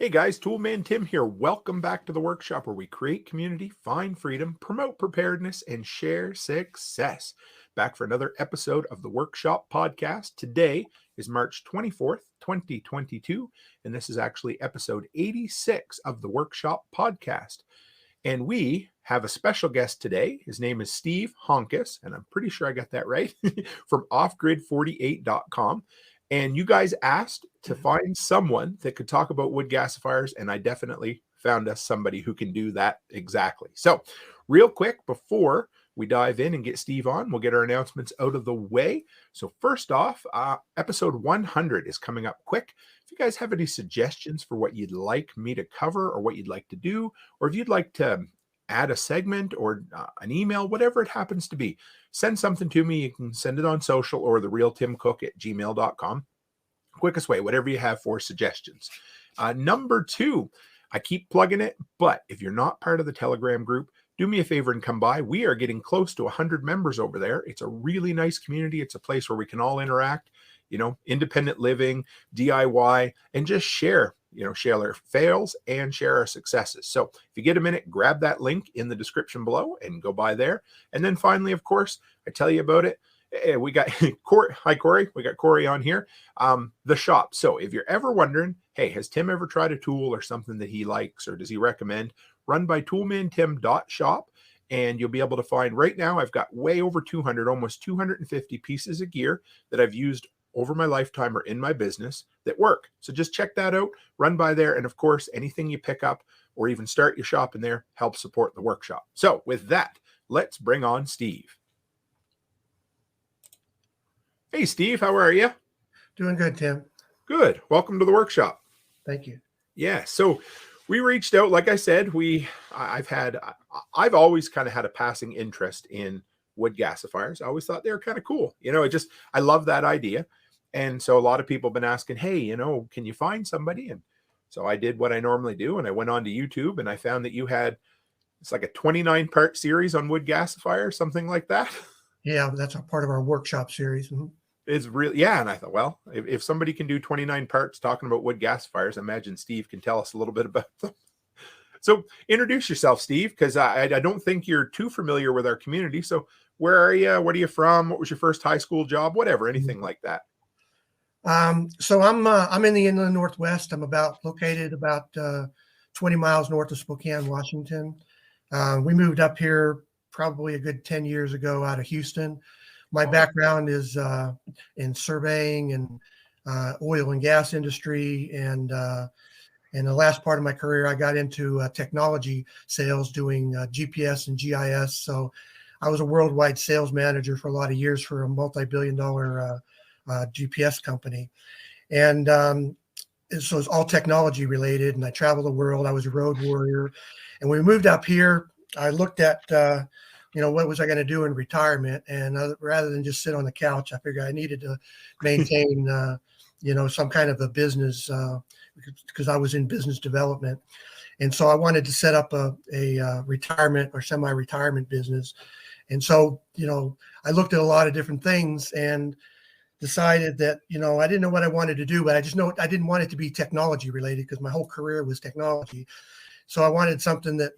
Hey guys, Toolman Tim here. Welcome back to the workshop where we create community, find freedom, promote preparedness, and share success. Back for another episode of the Workshop Podcast. Today is March 24th, 2022, and this is actually episode 86 of the Workshop Podcast. And we have a special guest today. His name is Steve Honkus, and I'm pretty sure I got that right, from offgrid48.com. And you guys asked to find someone that could talk about wood gasifiers, and I definitely found us somebody who can do that exactly. So real quick, before we dive in and get Steve on, we'll get our announcements out of the way. So first off, episode 100 is coming up quick. If you guys have any suggestions for what you'd like me to cover or what you'd like to do, or if you'd like to add a segment or an email, whatever it happens to be, send something to me. You can send it on social or therealtimcook@gmail.com. Quickest way, whatever you have for suggestions. Number two, I keep plugging it, but if you're not part of the Telegram group, do me a favor and come by. We are getting close to 100 members over there. It's a really nice community. It's a place where we can all interact, independent living, DIY, and just share our fails and share our successes. So if you get a minute, grab that link in the description below and go by there. And then finally, of course, I tell you about it. We got Corey. Hi, Corey. We got Corey on here. The shop. So if you're ever wondering, hey, has Tim ever tried a tool or something that he likes or does he recommend? Run by toolmantim.shop and you'll be able to find right now. I've got way over 200, almost 250 pieces of gear that I've used over my lifetime or in my business that work. So just check that out, run by there. And of course, anything you pick up or even start your shop in there helps support the workshop. So with that, let's bring on Steve. Hey, Steve, how are you? Doing good, Tim. Good. Welcome to the workshop. Thank you. Yeah. So we reached out, like I said, I've always kind of had a passing interest in wood gasifiers. I always thought they were kind of cool. I love that idea. And so a lot of people have been asking, hey, can you find somebody? And so I did what I normally do. And I went on to YouTube and I found that you had, it's like a 29-part series on wood gasifiers, something like that. Yeah, that's a part of our workshop series. Mm-hmm. It's really, yeah. And I thought, well, if somebody can do 29 parts talking about wood gasifiers, I imagine Steve can tell us a little bit about them. So introduce yourself, Steve, because I don't think you're too familiar with our community. So where are you? What are you from? What was your first high school job? Whatever, anything like that. So I'm in the inland Northwest. I'm located about 20 miles north of Spokane, Washington. We moved up here probably a good 10 years ago out of Houston. My background is in surveying and oil and gas industry. And in the last part of my career, I got into technology sales doing GPS and GIS. So I was a worldwide sales manager for a lot of years for a multi-billion-dollar GPS company. And so it's all technology related. And I traveled the world. I was a road warrior. And when we moved up here, I looked at what was I going to do in retirement? And rather than just sit on the couch, I figured I needed to maintain, some kind of a business because I was in business development. And so I wanted to set up a retirement or semi-retirement business. And so, I looked at a lot of different things and decided that, I didn't know what I wanted to do, but I just know I didn't want it to be technology related because my whole career was technology. So I wanted something that,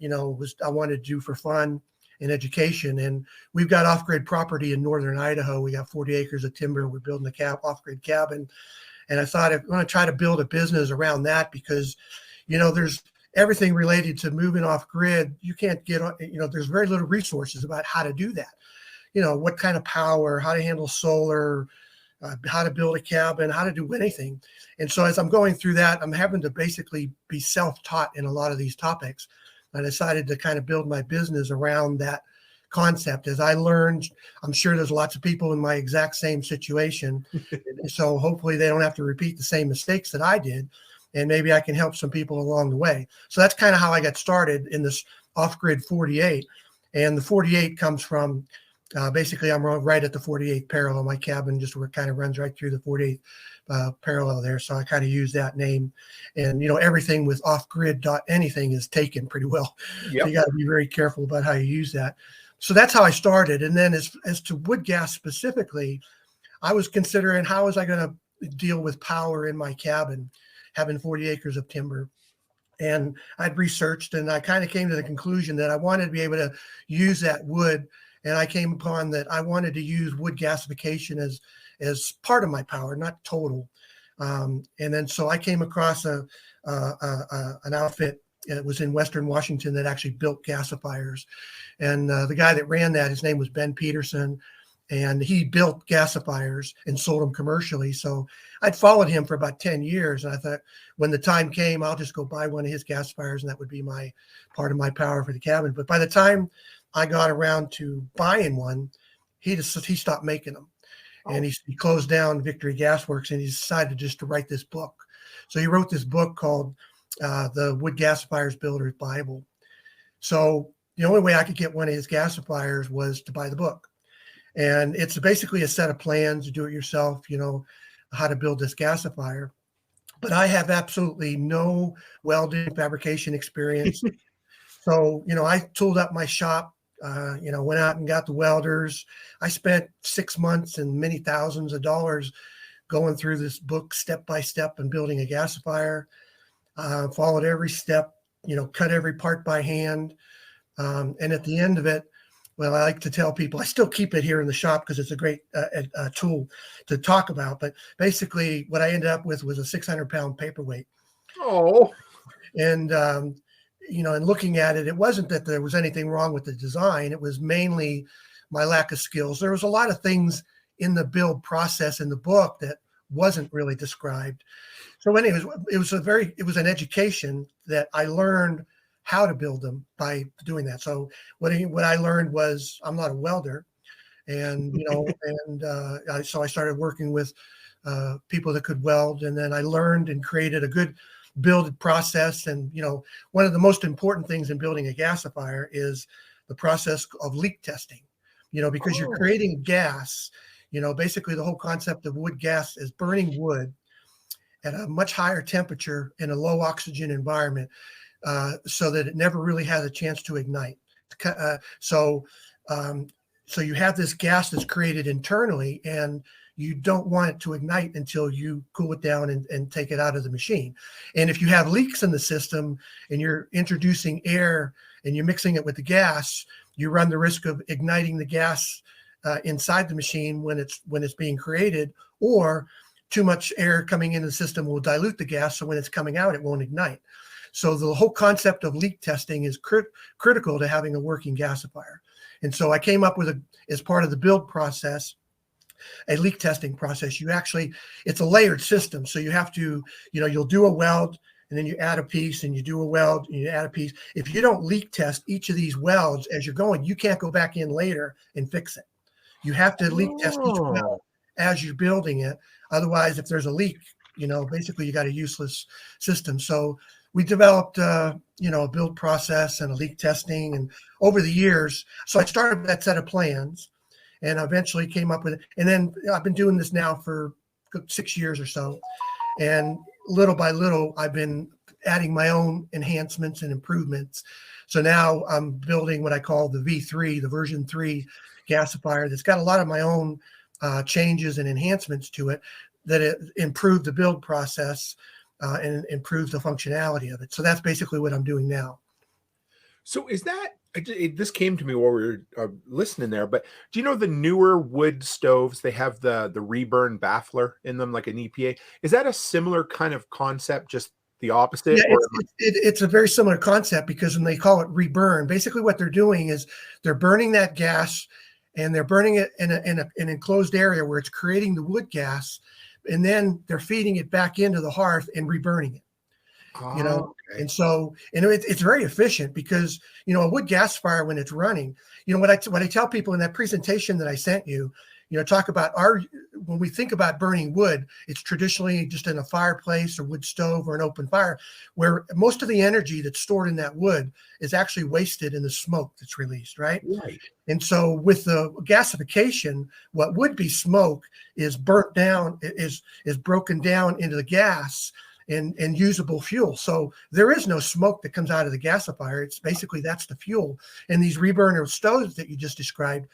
I wanted to do for fun and education. And we've got off-grid property in northern Idaho. We got 40 acres of timber. We're building a off-grid cabin. And I thought I'm going to try to build a business around that because, there's everything related to moving off grid. You can't get on, there's very little resources about how to do that. What kind of power, how to handle solar, how to build a cabin, how to do anything. And so as I'm going through that, I'm having to basically be self-taught in a lot of these topics. I decided to kind of build my business around that concept. As I learned, I'm sure there's lots of people in my exact same situation. So hopefully they don't have to repeat the same mistakes that I did. And maybe I can help some people along the way. So that's kind of how I got started in this off-grid 48. And the 48 comes from basically I'm right at the 48th parallel. My cabin just kind of runs right through the 48th parallel there. So I kind of use that name. And, everything with off-grid anything is taken pretty well. Yep. So you got to be very careful about how you use that. So that's how I started. And then as to wood gas specifically, I was considering how was I going to deal with power in my cabin, having 40 acres of timber. And I'd researched, and I kind of came to the conclusion that I wanted to be able to use that wood. And I came upon that I wanted to use wood gasification as part of my power, not total. And then so I came across an outfit. It was in Western Washington that actually built gasifiers. And the guy that ran that, his name was Ben Peterson. And he built gasifiers and sold them commercially. So I'd followed him for about 10 years. And I thought when the time came, I'll just go buy one of his gasifiers, and that would be my part of my power for the cabin. But by the time I got around to buying one, he stopped making them. And he closed down Victory Gas Works, and he decided just to write this book. So he wrote this book called The Wood Gasifiers Builder's Bible. So the only way I could get one of his gasifiers was to buy the book. And it's basically a set of plans to do it yourself, how to build this gasifier. But I have absolutely no welding fabrication experience. So, I tooled up my shop, went out and got the welders. I spent 6 months and many thousands of dollars going through this book step by step and building a gasifier. Followed every step, cut every part by hand. And at the end of it, well, I like to tell people, I still keep it here in the shop because it's a great tool to talk about. But basically what I ended up with was a 600-pound paperweight. Oh. And, and looking at it, it wasn't that there was anything wrong with the design. It was mainly my lack of skills. There was a lot of things in the build process in the book that wasn't really described. So anyways, it was an education that I learned how to build them by doing that. So what I learned was I'm not a welder, and so I started working with people that could weld, and then I learned and created a good build process. And one of the most important things in building a gasifier is the process of leak testing. Because you're creating gas. Basically the whole concept of wood gas is burning wood at a much higher temperature in a low oxygen environment. So that it never really has a chance to ignite. So you have this gas that's created internally, and you don't want it to ignite until you cool it down and take it out of the machine. And if you have leaks in the system and you're introducing air and you're mixing it with the gas, you run the risk of igniting the gas inside the machine when it's being created, or too much air coming into the system will dilute the gas. So when it's coming out, it won't ignite. So the whole concept of leak testing is critical to having a working gasifier. And so I came up with as part of the build process, a leak testing process. It's a layered system. So you have to, you'll do a weld, and then you add a piece, and you do a weld, and you add a piece. If you don't leak test each of these welds as you're going, you can't go back in later and fix it. You have to leak test each weld as you're building it. Otherwise, if there's a leak, basically you got a useless system. So we developed, a build process and a leak testing, and over the years, so I started with that set of plans, and eventually came up with it. And then I've been doing this now for 6 years or so, and little by little, I've been adding my own enhancements and improvements. So now I'm building what I call the V3, the version 3 gasifier that's got a lot of my own changes and enhancements to it that it improved the build process. And improve the functionality of it. So that's basically what I'm doing now. So this came to me while we were listening there, but do you know the newer wood stoves, they have the reburn baffler in them, like an EPA? Is that a similar kind of concept, just the opposite? Yeah, it's a very similar concept, because when they call it reburn, basically what they're doing is they're burning that gas, and they're burning it in an enclosed area where it's creating the wood gas. And then they're feeding it back into the hearth and reburning it, Okay. And so, it's very efficient, because, a wood gasifier, when it's running, what I tell people in that presentation that I sent you, talk about when we think about burning wood, it's traditionally just in a fireplace or wood stove or an open fire, where most of the energy that's stored in that wood is actually wasted in the smoke that's released, right? Right. And so with the gasification, what would be smoke is burnt down, is broken down into the gas and usable fuel. So there is no smoke that comes out of the gasifier. It's basically, that's the fuel. And these reburner stoves that you just described,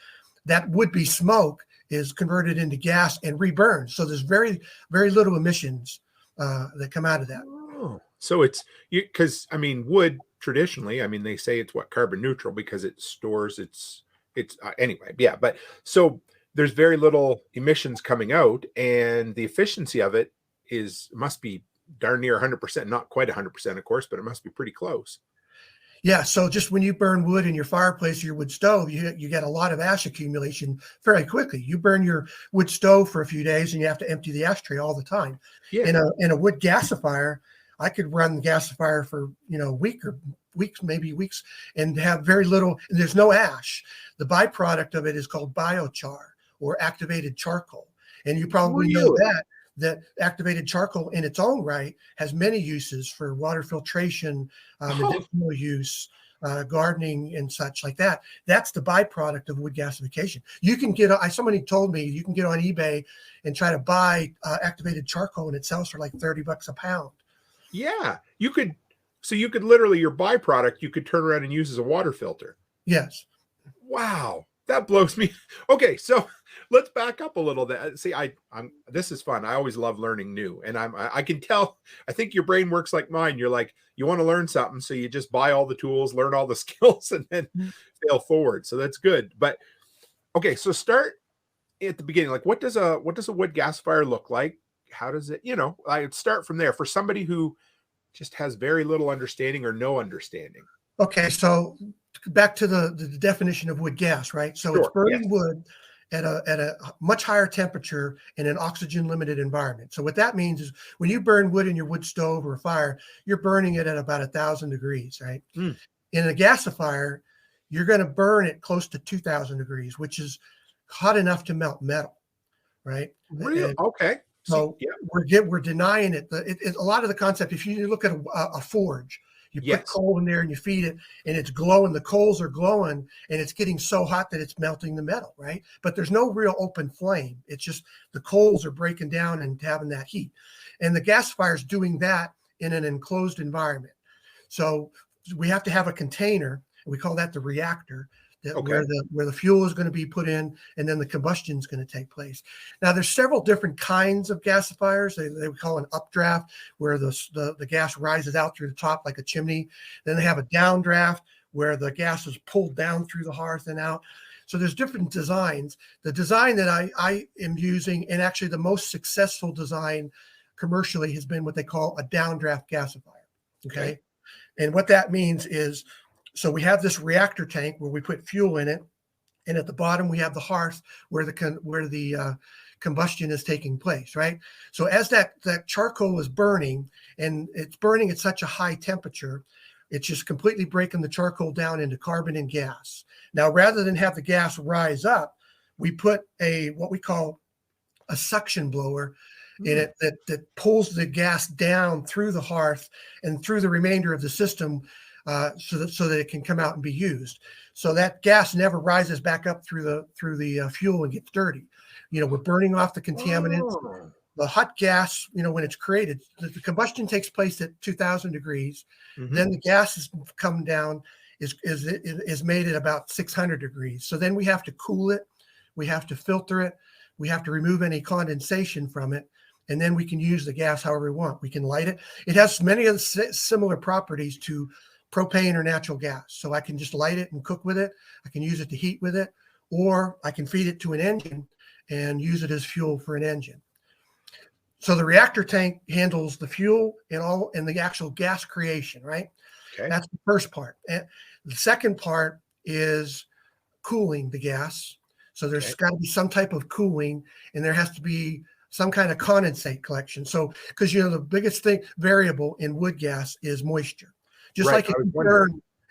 that would be smoke is converted into gas and reburned. So there's very, very little emissions that come out of that. Oh, so it's you because I mean, wood traditionally, I mean, they say it's what carbon neutral because it stores its anyway. Yeah, but so there's very little emissions coming out, and the efficiency of it must be darn near 100%, not quite 100%, of course, but it must be pretty close. Yeah, so just when you burn wood in your fireplace or your wood stove, you get a lot of ash accumulation very quickly. You burn your wood stove for a few days and you have to empty the ashtray all the time. Yeah. In a wood gasifier, I could run the gasifier for a week or weeks, maybe weeks, and have very little, and there's no ash. The byproduct of it is called biochar or activated charcoal. And you probably know Really? that activated charcoal in its own right has many uses for water filtration, Oh, medicinal use, gardening and such like that. That's the byproduct of wood gasification. You can get, somebody told me you can get on eBay and try to buy activated charcoal and it sells for like $30 a pound. yeah. You could literally your byproduct you could turn around and use as a water filter. Yes. Wow, that blows me. Okay, so let's back up a little bit. See, I'm this is fun. I always love learning new, and I can tell. I think your brain works like mine. You're like you want to learn something, so you just buy all the tools, learn all the skills, and then fail forward. So that's good. But okay, so start at the beginning. Like, what does a wood gasifier look like? How does it? I'd start from there for somebody who just has very little understanding or no understanding. Okay, so back to the definition of wood gas, right? So it's Sure. Yes. burning wood at a much higher temperature in an oxygen limited environment. So what that means is when you burn wood in your wood stove or a fire, you're burning it at about 1,000 degrees, right? Mm. In a gasifier, you're going to burn it close to 2,000 degrees, which is hot enough to melt metal, right? Real? Okay. See, So yeah. we're denying it. A lot of the concept, if you look at a forge, you put Yes. coal in there and you feed it and it's glowing, the coals are glowing and it's getting so hot that it's melting the metal, right? But there's no real open flame. It's just the coals are breaking down and having that heat. And the gasifier is doing that in an enclosed environment. So we have to have a container. We call that the reactor, Okay. where the fuel is going to be put in and then the combustion is going to take place. Now there's several different kinds of gasifiers. They call an updraft where the gas rises out through the top like a chimney. Then they have a downdraft where the gas is pulled down through the hearth and out. So there's different designs. The design that I am using, and actually the most successful design commercially, has been what they call a downdraft gasifier. Okay. And what that means is, so we have this reactor tank where we put fuel in it, and at the bottom we have the hearth where the combustion is taking place, right? So as that charcoal is burning, and it's burning at such a high temperature, it's just completely breaking the charcoal down into carbon and gas. Now, rather than have the gas rise up, we put what we call a suction blower in it that pulls the gas down through the hearth and through the remainder of the system, so that it can come out and be used. So that gas never rises back up through the fuel and gets dirty. We're burning off the contaminants. Oh. The hot gas, when it's created, the combustion takes place at 2,000 degrees. Mm-hmm. Then the gas is come down, is made at about 600 degrees. So then we have to cool it, we have to filter it, we have to remove any condensation from it, and then we can use the gas however we want. We can light it. It has many of the similar properties to propane or natural gas. So I can just light it and cook with it. I can use it to heat with it, or I can feed it to an engine and use it as fuel for an engine. So the reactor tank handles the fuel and the actual gas creation, right? Okay. That's the first part. And the second part is cooling the gas. So there's got to be some type of cooling, and there has to be some kind of condensate collection. So, because the biggest variable in wood gas is moisture. Just Right. like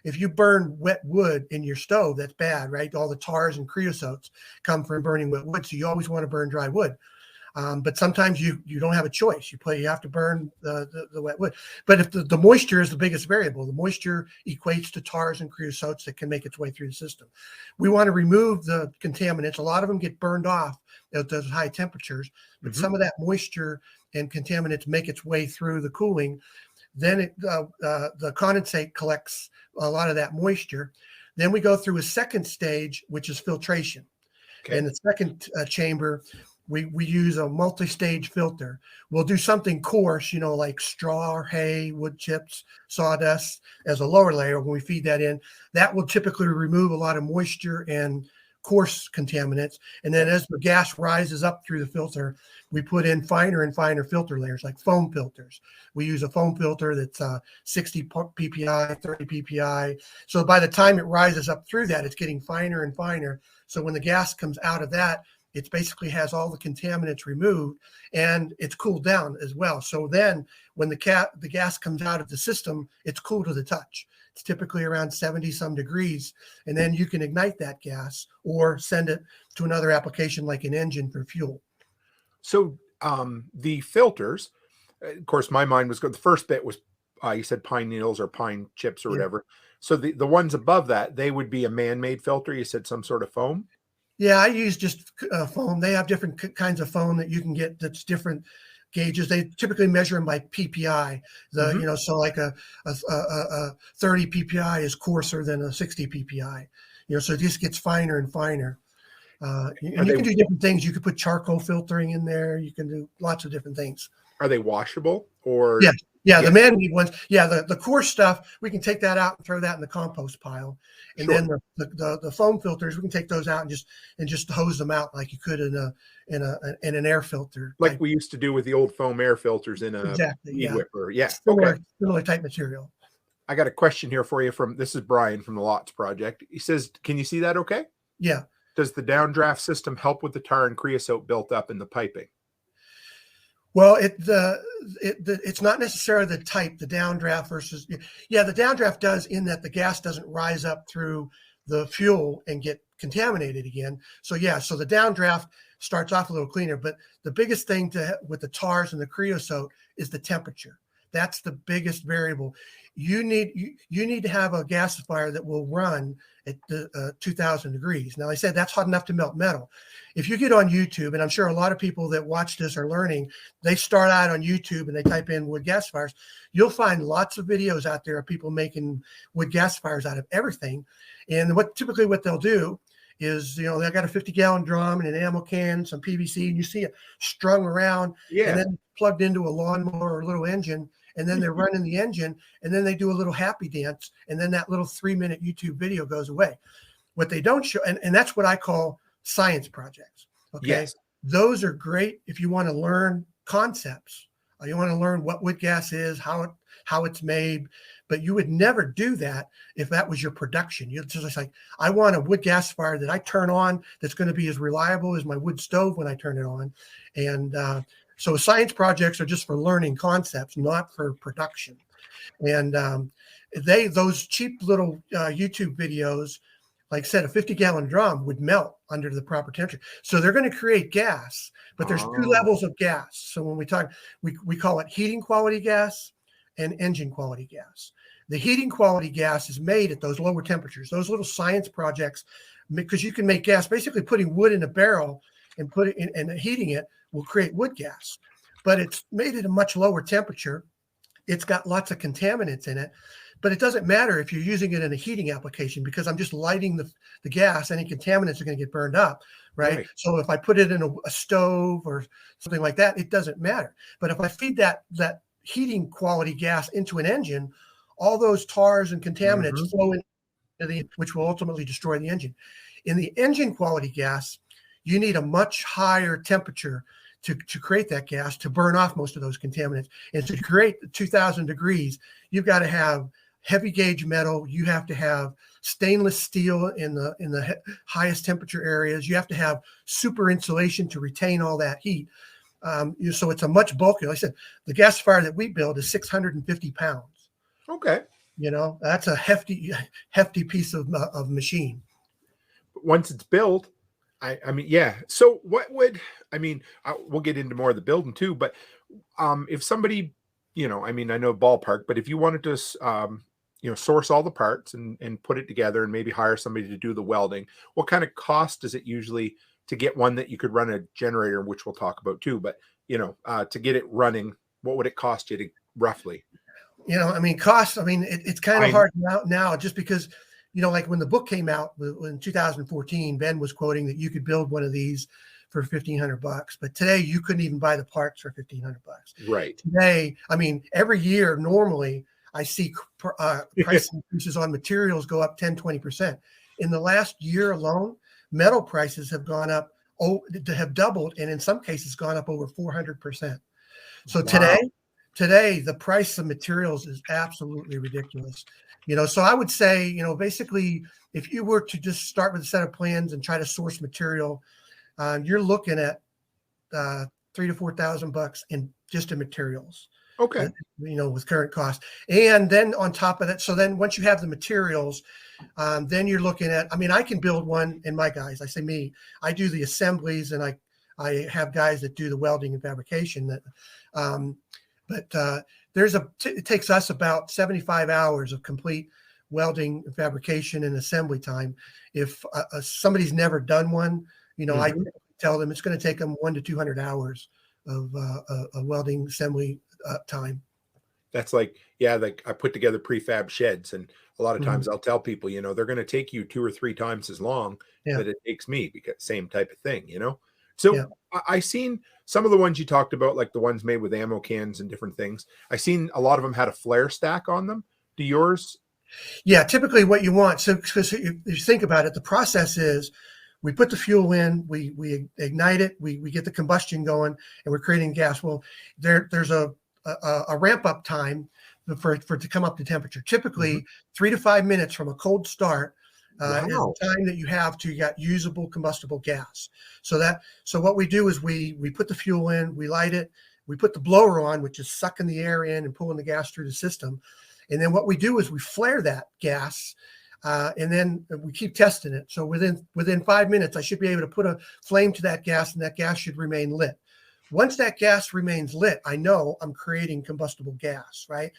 if you burn wet wood in your stove, that's bad, right? All the tars and creosotes come from burning wet wood. So you always want to burn dry wood. But sometimes you don't have a choice. You have to burn the wet wood. But if the moisture is the biggest variable, the moisture equates to tars and creosotes that can make its way through the system. We want to remove the contaminants. A lot of them get burned off at those high temperatures, but some of that moisture and contaminants make its way through the cooling. Then the condensate collects a lot of that moisture. Then we go through a second stage, which is filtration. And the second chamber, we use a multi-stage filter. We'll do something coarse, like straw, hay, wood chips, sawdust as a lower layer. When we feed that in, that will typically remove a lot of moisture and coarse contaminants. And then as the gas rises up through the filter, we put in finer and finer filter layers, like foam filters. We use a foam filter that's 60 ppi, 30 ppi. So by the time it rises up through that, it's getting finer and finer. So when the gas comes out of that, it basically has all the contaminants removed, and it's cooled down as well. So then when the gas comes out of the system, it's cool to the touch. It's typically around 70 some degrees, and then you can ignite that gas or send it to another application like an engine for fuel. So the filters, of course, my mind was good. The first bit was you said pine needles or pine chips or whatever. So the ones above that, they would be a man-made filter. You said some sort of foam. Yeah, I use just foam. They have different kinds of foam that you can get that's different gauges. They typically measure them by PPI. So like a 30 PPI is coarser than a 60 PPI. So it just gets finer and finer. And you can do different things. You could put charcoal filtering in there. You can do lots of different things. Are they washable or? Yeah, the man-made ones. Yeah, the coarse stuff, we can take that out and throw that in the compost pile. And then the foam filters, we can take those out and just hose them out like you could in an air filter. Like we used to do with the old foam air filters in a weed whipper. Yeah. Similar type material. I got a question here for you this is Brian from the Lots Project. He says, can you see that okay? Yeah. Does the downdraft system help with the tar and creosote built up in the piping? Well, it's not necessarily the type, the downdraft versus, the downdraft does, in that the gas doesn't rise up through the fuel and get contaminated again. So the downdraft starts off a little cleaner, but the biggest thing with the tars and the creosote is the temperature. That's the biggest variable. You need to have a gasifier that will run at 2,000 degrees. Now, I said that's hot enough to melt metal. If you get on YouTube, and I'm sure a lot of people that watch this are learning, they start out on YouTube and they type in wood gasifiers. You'll find lots of videos out there of people making wood gasifiers out of everything. And typically what they'll do is, they've got a 50-gallon drum and an ammo can, some PVC, and you see it strung around and then plugged into a lawnmower or a little engine. And then they're running the engine, and then they do a little happy dance, and then that little 3-minute YouTube video goes away. What they don't show, and that's what I call science projects. Okay. Yes. Those are great if you want to learn concepts. You want to learn what wood gas is, how it's made, but you would never do that if that was your production. You're just like, I want a wood gasifier that I turn on that's going to be as reliable as my wood stove when I turn it on. And so science projects are just for learning concepts, not for production. And those cheap little YouTube videos, like I said, a 50-gallon drum would melt under the proper temperature. So they're going to create gas, but there's two levels of gas. So when we talk, we call it heating quality gas and engine quality gas. The heating quality gas is made at those lower temperatures, those little science projects, because you can make gas, basically putting wood in a barrel and put it in and heating it will create wood gas, but it's made at a much lower temperature. It's got lots of contaminants in it, but it doesn't matter if you're using it in a heating application, because I'm just lighting the gas. Any contaminants are going to get burned up, right? So if I put it in a stove or something like that, it doesn't matter. But if I feed that heating quality gas into an engine, all those tars and contaminants flow into which will ultimately destroy the engine. In the engine quality gas, you need a much higher temperature to create that gas, to burn off most of those contaminants. And to create 2,000 degrees, you've got to have heavy gauge metal. You have to have stainless steel in the highest temperature areas. You have to have super insulation to retain all that heat. So it's a much bulkier. Like I said, the gasifier that we build is 650 pounds. Okay. That's a hefty piece of machine. But once it's built, I mean, yeah. So we'll get into more of the building too, but if somebody, I know ballpark, but if you wanted to, source all the parts and put it together and maybe hire somebody to do the welding, what kind of cost does it usually to get one that you could run a generator, which we'll talk about too, but to get it running, what would it cost you to roughly? Cost, it's kind of hard now just because, like when the book came out in 2014, Ben was quoting that you could build one of these for $1,500. But today you couldn't even buy the parts for $1,500. Right. Today, I mean, every year normally I see price increases on materials go up 10, 20%. In the last year alone, metal prices have gone up, have doubled, and in some cases gone up over 400%. So Wow. today the price of materials is absolutely ridiculous. So I would say, basically, if you were to just start with a set of plans and try to source material, you're looking at $3,000 to $4,000 in just in materials. Okay. With current costs. And then on top of that, so then once you have the materials, then you're looking at, I can build one, and my guys, I say me, I do the assemblies, and I have guys that do the welding and fabrication. It takes us about 75 hours of complete welding, fabrication, and assembly time. If somebody's never done one, I tell them it's going to take them 100 to 200 hours of welding assembly time. That's like I put together prefab sheds, and a lot of times I'll tell people, they're going to take you 2 or 3 times as long that it takes me, because same type of thing, So I seen some of the ones you talked about, like the ones made with ammo cans and different things. I seen a lot of them had a flare stack on them. Do yours? Yeah, typically what you want. So because if you think about it, the process is we put the fuel in, we ignite it, we get the combustion going, and we're creating gas. Well, there's a ramp up time for it to come up to temperature. Typically 3 to 5 minutes from a cold start is the time that you have to get usable combustible gas. So what we do is we put the fuel in, we light it, we put the blower on, which is sucking the air in and pulling the gas through the system. And then what we do is we flare that gas, and then we keep testing it. So within 5 minutes, I should be able to put a flame to that gas, and that gas should remain lit. Once that gas remains lit, I know I'm creating combustible gas, right?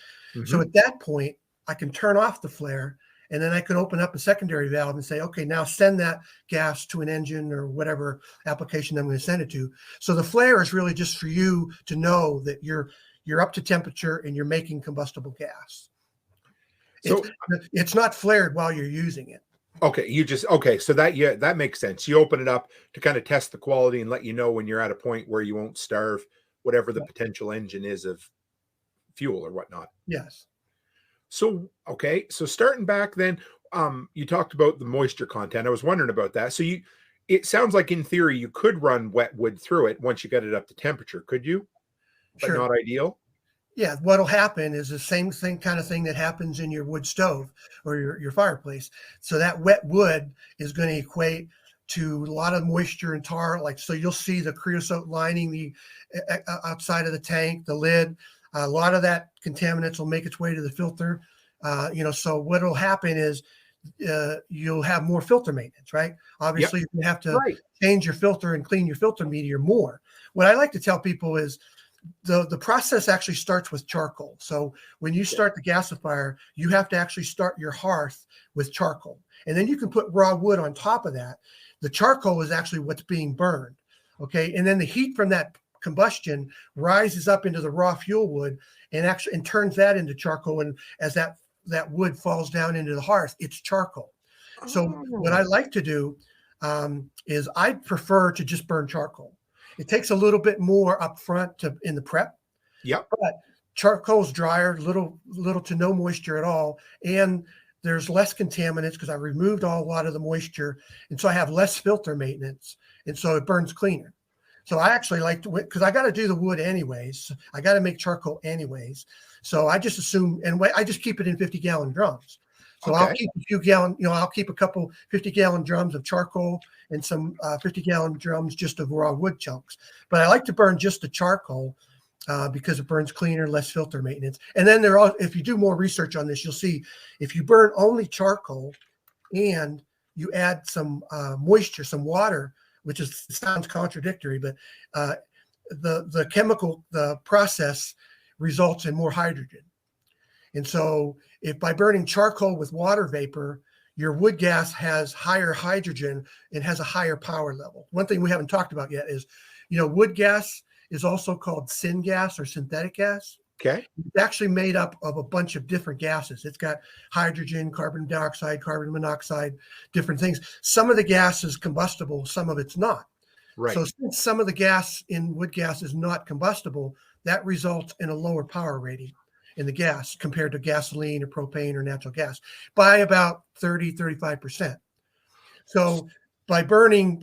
So at that point, I can turn off the flare, and then I can open up a secondary valve and say, okay, now send that gas to an engine or whatever application I'm going to send it to. So the flare is really just for you to know that you're up to temperature and you're making combustible gas. So it's not flared while you're using it. Okay. So that makes sense. You open it up to kind of test the quality and let you know when you're at a point where you won't starve whatever the potential engine is of fuel or whatnot. Yes. So starting back then, you talked about the moisture content. I was wondering about that. So it sounds like in theory you could run wet wood through it once you get it up to temperature, could you? But not ideal. Yeah, what'll happen is the same kind of thing that happens in your wood stove or your fireplace. So that wet wood is going to equate to a lot of moisture and tar. So you'll see the creosote lining the outside of the tank, the lid. A lot of that contaminants will make its way to the filter. So what'll happen is you'll have more filter maintenance, right? Obviously, you have to change your filter and clean your filter media more. What I like to tell people is the process actually starts with charcoal. So when you start the gasifier, you have to actually start your hearth with charcoal. And then you can put raw wood on top of that. The charcoal is actually what's being burned. Okay. And then the heat from that combustion rises up into the raw fuel wood and turns that into charcoal. And as that wood falls down into the hearth, it's charcoal. So what I like to do is I prefer to just burn charcoal. It takes a little bit more up front in the prep. Yep. But charcoal's drier, little to no moisture at all. And there's less contaminants because I removed a lot of the moisture. And so I have less filter maintenance. And so it burns cleaner. So I actually like to, because I got to do the wood anyways. I got to make charcoal anyways. So I just assume, and I just keep it in 50-gallon drums. So I'll keep a few gallon, I'll keep a couple 50-gallon drums of charcoal and some 50-gallon drums just of raw wood chunks. But I like to burn just the charcoal because it burns cleaner, less filter maintenance. And then if you do more research on this, you'll see if you burn only charcoal and you add some moisture, some water, which sounds contradictory, but the process results in more hydrogen. And so if by burning charcoal with water vapor, your wood gas has higher hydrogen and has a higher power level. One thing we haven't talked about yet is, wood gas is also called syngas or synthetic gas. Okay. It's actually made up of a bunch of different gases. It's got hydrogen, carbon dioxide, carbon monoxide, different things. Some of the gas is combustible, some of it's not. Right. So since some of the gas in wood gas is not combustible, that results in a lower power rating in the gas compared to gasoline or propane or natural gas by about 30-35%. So by burning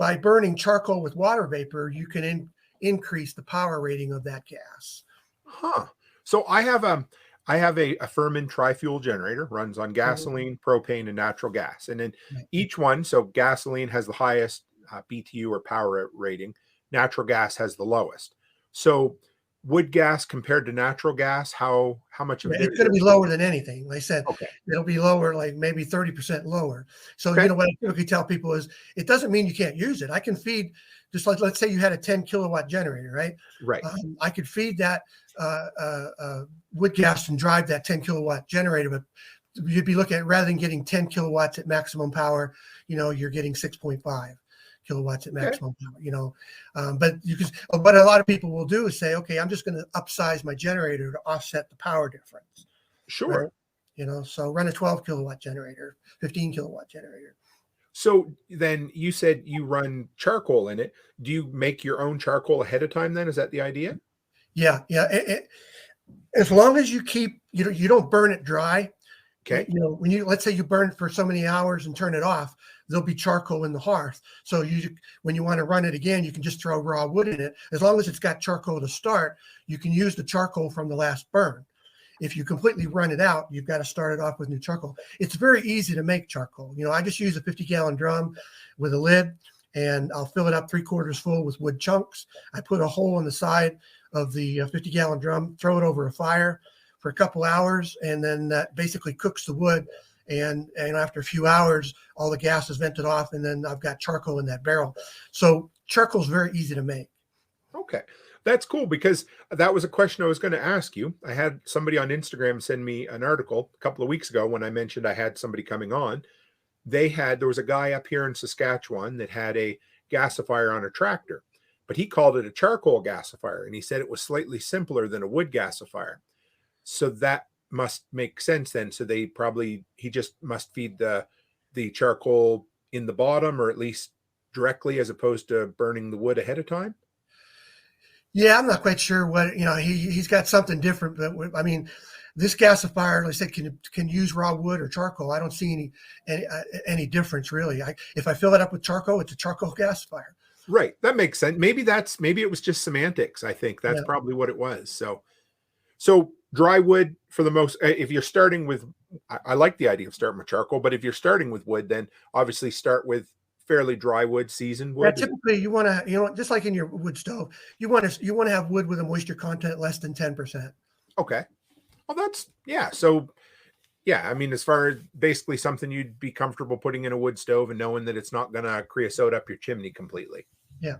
charcoal with water vapor, you can increase the power rating of that gas. Huh. So I have a Furman tri-fuel generator, runs on Mhm. gasoline, propane, and natural gas. And then Right. each one, so gasoline has the highest BTU or power rating, natural gas has the lowest. So wood gas compared to natural gas, how much of a Yeah, it's difference? going to be lower than anything. Like I said, Okay. it'll be lower, like maybe 30% lower. So, Okay. what I typically tell people is it doesn't mean you can't use it. I can feed, just like, let's say you had a 10 kilowatt generator, right? Right. I could feed that wood gas and drive that 10 kilowatt generator, but you'd be looking at, rather than getting 10 kilowatts at maximum power, you're getting 6.5 kilowatts at Okay. maximum power, but what a lot of people will do is say, okay, I'm just going to upsize my generator to offset the power difference, right? Sure. So run a 12 kilowatt generator, 15 kilowatt generator. So then you said you run charcoal in it. Do you make your own charcoal ahead of time then? Is that the idea? Yeah. Yeah. As long as you keep, you don't burn it dry. Okay. When let's say you burn it for so many hours and turn it off, there'll be charcoal in the hearth. So when you want to run it again, you can just throw raw wood in it. As long as it's got charcoal to start, you can use the charcoal from the last burn. If you completely run it out, you've got to start it off with new charcoal. It's very easy to make charcoal. I just use a 50-gallon drum with a lid, and I'll fill it up 3/4 full with wood chunks. I put a hole in the side of the 50-gallon drum, throw it over a fire for a couple hours, and then that basically cooks the wood. And after a few hours, all the gas is vented off, and then I've got charcoal in that barrel. So charcoal is very easy to make. Okay. That's cool because that was a question I was going to ask you. I had somebody on Instagram send me an article a couple of weeks ago when I mentioned I had somebody coming on. There was a guy up here in Saskatchewan that had a gasifier on a tractor, but he called it a charcoal gasifier, and he said it was slightly simpler than a wood gasifier. So that must make sense then. So he just must feed the charcoal in the bottom, or at least directly, as opposed to burning the wood ahead of time. Yeah, I'm not quite sure what he's got something different, but I mean, this gasifier, like I said, can use raw wood or charcoal. I don't see any difference really. If I fill it up with charcoal, it's a charcoal gasifier. Right. That makes sense. Maybe it was just semantics. I think that's Yeah. probably what it was. So dry wood for the most, if you're starting with, I like the idea of starting with charcoal, but if you're starting with wood, then obviously start with fairly dry wood, seasoned Yeah, wood. typically you want to, just like in your wood stove, you want to have wood with a moisture content less than 10%. Okay. Well, yeah. So yeah, I mean, as far as basically something you'd be comfortable putting in a wood stove and knowing that it's not going to creosote up your chimney completely. Yeah.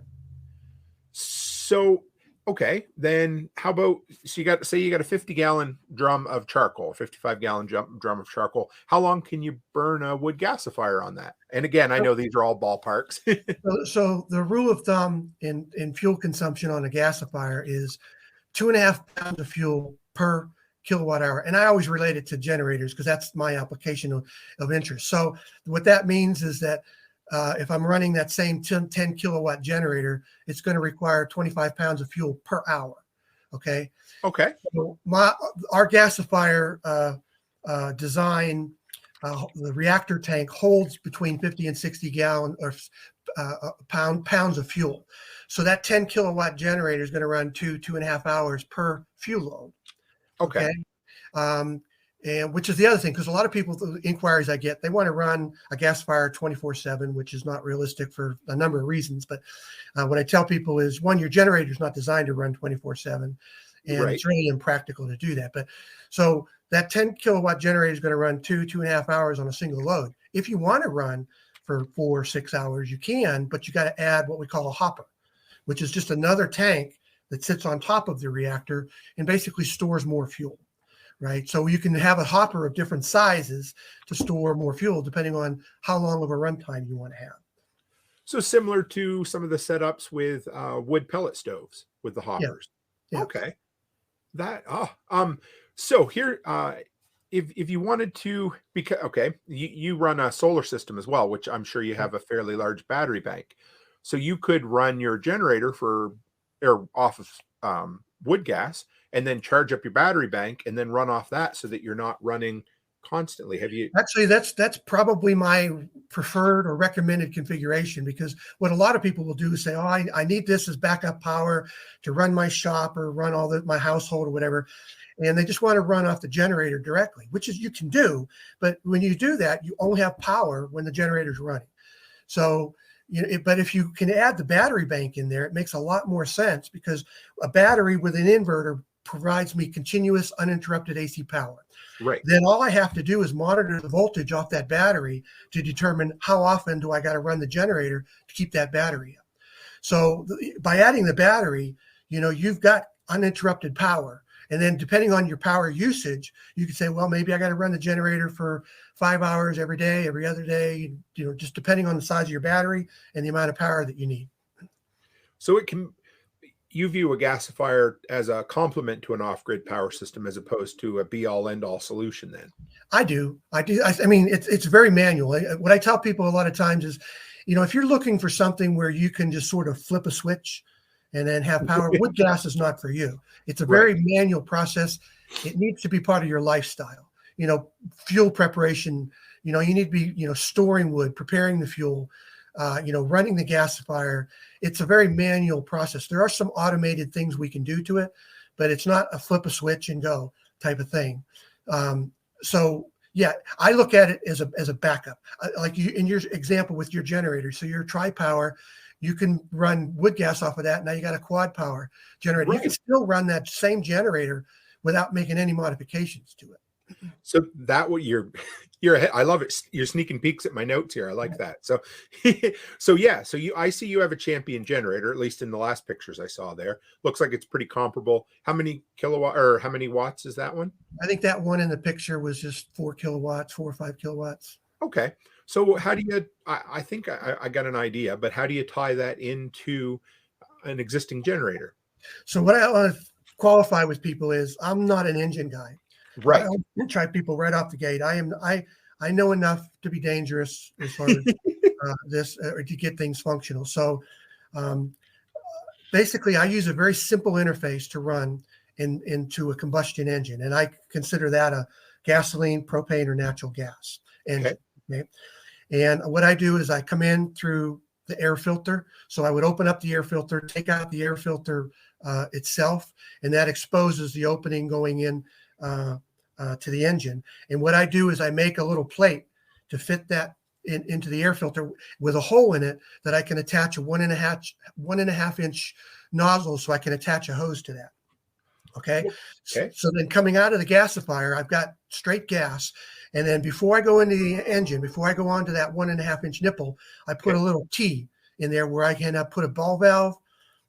So, okay, then how about, so you got a 50-gallon drum of charcoal, 55-gallon drum of charcoal. How long can you burn a wood gasifier on that? And again, I know these are all ballparks. So the rule of thumb in fuel consumption on a gasifier is 2.5 pounds of fuel per kilowatt hour. And I always relate it to generators because that's my application of interest. So what that means is that if I'm running that same 10 kilowatt generator, it's going to require 25 pounds of fuel per hour. Okay. Okay. So our gasifier design, the reactor tank holds between 50 and 60 gallon or pounds of fuel. So that 10 kilowatt generator is going to run 2.5 hours per fuel load. Okay. And which is the other thing, because a lot of people, the inquiries I get, they want to run a gasifier 24/7, which is not realistic for a number of reasons. But what I tell people is, one, your generator is not designed to run 24/7, and Right. it's really impractical to do that. But so that 10 kilowatt generator is going to run 2.5 hours on a single load. If you want to run for 4 or 6 hours, you can, but you got to add what we call a hopper, which is just another tank that sits on top of the reactor and basically stores more fuel. Right. So you can have a hopper of different sizes to store more fuel depending on how long of a runtime you want to have. So similar to some of the setups with wood pellet stoves with the Yeah. hoppers. Yeah. Okay. So here, if you wanted to, because okay, you run a solar system as well, which I'm sure you have a fairly large battery bank. So you could run your generator or off of wood gas, and then charge up your battery bank, and then run off that, so that you're not running constantly. Have you? Actually, that's probably my preferred or recommended configuration, because what a lot of people will do is say, oh, I need this as backup power to run my shop or run my household or whatever. And they just want to run off the generator directly, which is you can do. But when you do that, you only have power when the generator's running. So, but if you can add the battery bank in there, it makes a lot more sense, because a battery with an inverter provides me continuous uninterrupted AC power. Right. Then all I have to do is monitor the voltage off that battery to determine how often do I got to run the generator to keep that battery up. So by adding the battery, you've got uninterrupted power. And then depending on your power usage, you can say, well, maybe I got to run the generator for 5 hours every day, every other day, just depending on the size of your battery and the amount of power that you need. So you view a gasifier as a complement to an off-grid power system, as opposed to a be-all end-all solution then? I do. I mean, it's very manual. What I tell people a lot of times is, if you're looking for something where you can just sort of flip a switch and then have power, wood gas is not for you. It's a very manual process. It needs to be part of your lifestyle. Fuel preparation, you need to be, storing wood, preparing the fuel, running the gasifier. It's a very manual process. There are some automated things we can do to it, but it's not a flip a switch and go type of thing. So yeah, I look at it as a backup. Like you in your example with your generator. So your tri-power, you can run wood gas off of that. Now you got a quad power generator. Right. You can still run that same generator without making any modifications to it. So that what you're I love it. You're sneaking peeks at my notes here. I like that. So I see you have a Champion generator, at least in the last pictures I saw there. Looks like it's pretty comparable. How many kilowatt or how many watts is that one? I think that one in the picture was just 4 or 5 kilowatts. Okay. So how do you, I think I got an idea, but how do you tie that into an existing generator? So what I want to qualify with people is I'm not an engine guy. Right. I try people right off the gate. I know enough to be dangerous as far as to get things functional. So basically I use a very simple interface to run into a combustion engine. And I consider that a gasoline, propane, or natural gas engine. Okay. And what I do is I come in through the air filter. So I would open up the air filter, take out the air filter itself, and that exposes the opening going in to the engine. And what I do is I make a little plate to fit that into the air filter with a hole in it that I can attach a 1.5 inch nozzle, so I can attach a hose to that. Okay. So then coming out of the gasifier, I've got straight gas. And then before I go into the engine, before I go onto that 1.5 inch nipple, I put a little T in there where I can put a ball valve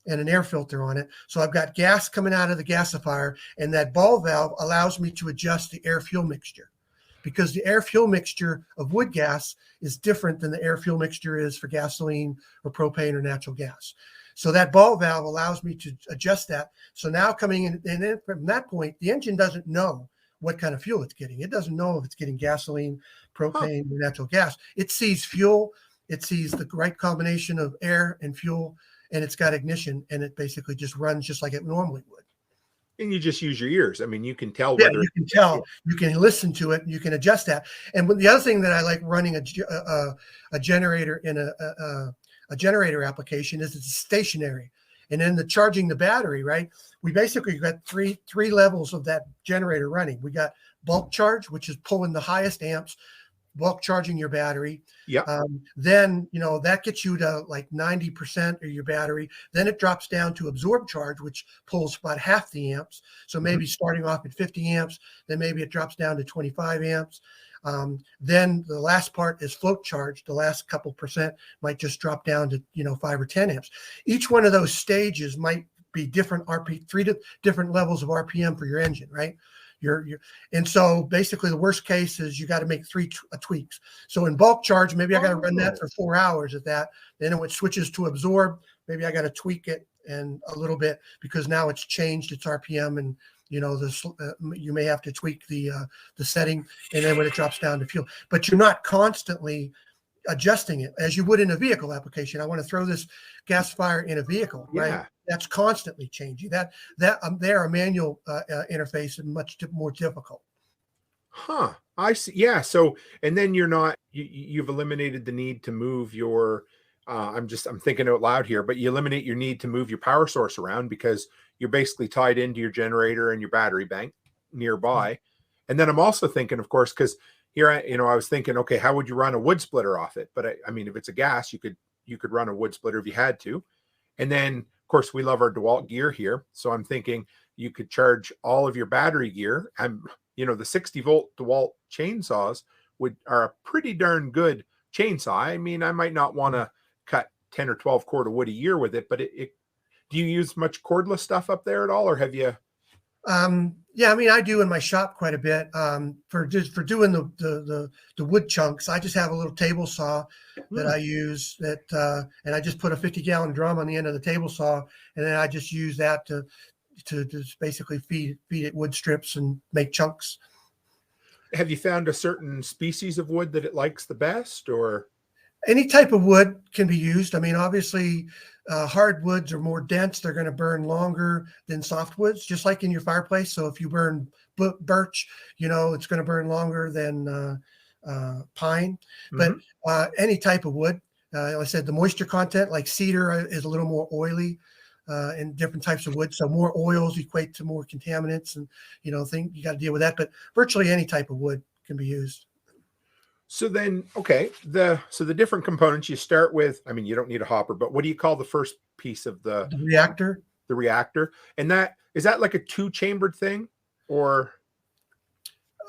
and an air filter on it. So I've got gas coming out of the gasifier, and that ball valve allows me to adjust the air fuel mixture, because the air fuel mixture of wood gas is different than the air fuel mixture is for gasoline or propane or natural gas. So that ball valve allows me to adjust that. So now coming in, and then from that point, the engine doesn't know what kind of fuel it's getting. It doesn't know if it's getting gasoline, propane, or natural gas. It sees fuel. It sees the right combination of air and fuel, and it's got ignition, and it basically just runs just like it normally would. And you just use your ears. I mean, you can tell. Yeah, you can tell. You can listen to it. You can adjust that. And the other thing that I like running a generator in a generator application is it's stationary. And then charging the battery, right? We basically got three levels of that generator running. We got bulk charge, which is pulling the highest amps, bulk charging your battery. Yeah. Then, that gets you to like 90% of your battery. Then it drops down to absorb charge, which pulls about half the amps. So maybe starting off at 50 amps, then maybe it drops down to 25 amps. Then the last part is float charge. The last couple percent might just drop down to 5 or 10 amps. Each one of those stages might be different three different levels of RPM for your engine, right? And so basically the worst case is you got to make three tweaks. So in bulk charge, maybe I got to run that for 4 hours at that. Then when it switches to absorb, maybe I got to tweak it and a little bit, because now it's changed its RPM, and you may have to tweak the setting, and then when it drops down to fuel. But you're not constantly adjusting it as you would in a vehicle application. I want to throw this gasifier in a vehicle, right? Yeah. That's constantly changing. That there a manual interface is much more difficult. Huh. I see. Yeah. So, and then you've eliminated the need to move your, I'm thinking out loud here, but you eliminate your need to move your power source around because you're basically tied into your generator and your battery bank nearby. And then I'm also thinking, of course, because here I was thinking, okay, how would you run a wood splitter off it? But I mean, if it's a gas, you could run a wood splitter if you had to. And then, of course, we love our DeWalt gear here. So I'm thinking you could charge all of your battery gear. The 60-volt DeWalt chainsaws are a pretty darn good chainsaw. I mean, I might not want to cut 10 or 12 cord of wood a year with it, but do you use much cordless stuff up there at all, or have you? Yeah, I mean, I do in my shop quite a bit. For doing the wood chunks, I just have a little table saw that I use and I just put a 50-gallon drum on the end of the table saw, and then I just use that to just basically feed it wood strips and make chunks. Have you found a certain species of wood that it likes the best, or? Any type of wood can be used. I mean, obviously, hardwoods are more dense. They're going to burn longer than softwoods, just like in your fireplace. So if you burn birch, it's going to burn longer than pine. But any type of wood, like I said, the moisture content, like cedar, is a little more oily. And different types of wood. So more oils equate to more contaminants, and you got to deal with that. But virtually any type of wood can be used. So then, okay, the different components you start with. I mean, you don't need a hopper, but what do you call the first piece of the reactor? The reactor, and that is that like a 2-chambered thing, or?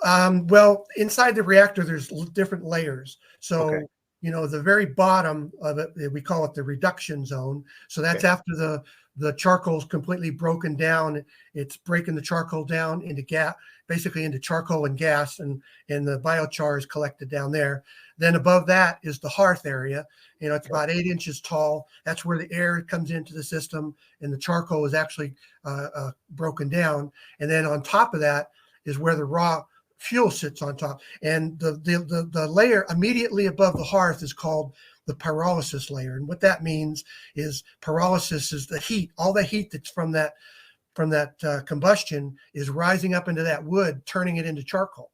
Well, inside the reactor, there's different layers. So. Okay. The very bottom of it, we call it the reduction zone. So that's after the charcoal's completely broken down. It's breaking the charcoal down into gas, basically into charcoal and gas, and the biochar is collected down there. Then above that is the hearth area. It's about 8 inches tall. That's where the air comes into the system, and the charcoal is actually broken down. And then on top of that is where the raw fuel sits on top, and the layer immediately above the hearth is called the pyrolysis layer. And what that means is pyrolysis is the heat, all the heat that's from that combustion is rising up into that wood, turning it into charcoal.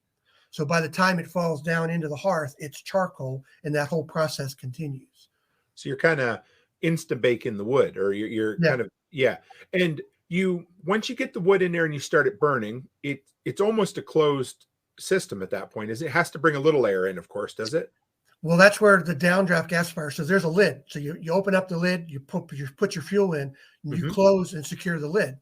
So by the time it falls down into the hearth, it's charcoal, and that whole process continues. So you're kind of insta baking the wood, or you're kind of and once you get the wood in there and you start it burning, it's almost a closed system at that point. It has to bring a little air in, of course, does it? Well, that's where the downdraft gasifier. So there's a lid. So you open up the lid, you put your fuel in, and you close and secure the lid.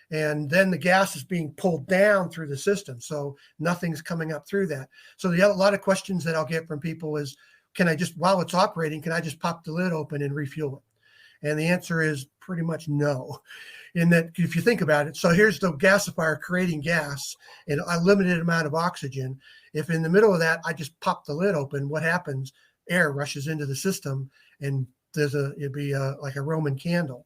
And then the gas is being pulled down through the system. So nothing's coming up through that. So a lot of questions that I'll get from people is, while it's operating, can I just pop the lid open and refuel it? And the answer is pretty much no. In that, if you think about it, so here's the gasifier creating gas and a limited amount of oxygen. If in the middle of that, I just pop the lid open, what happens? Air rushes into the system, and it'd be like a Roman candle.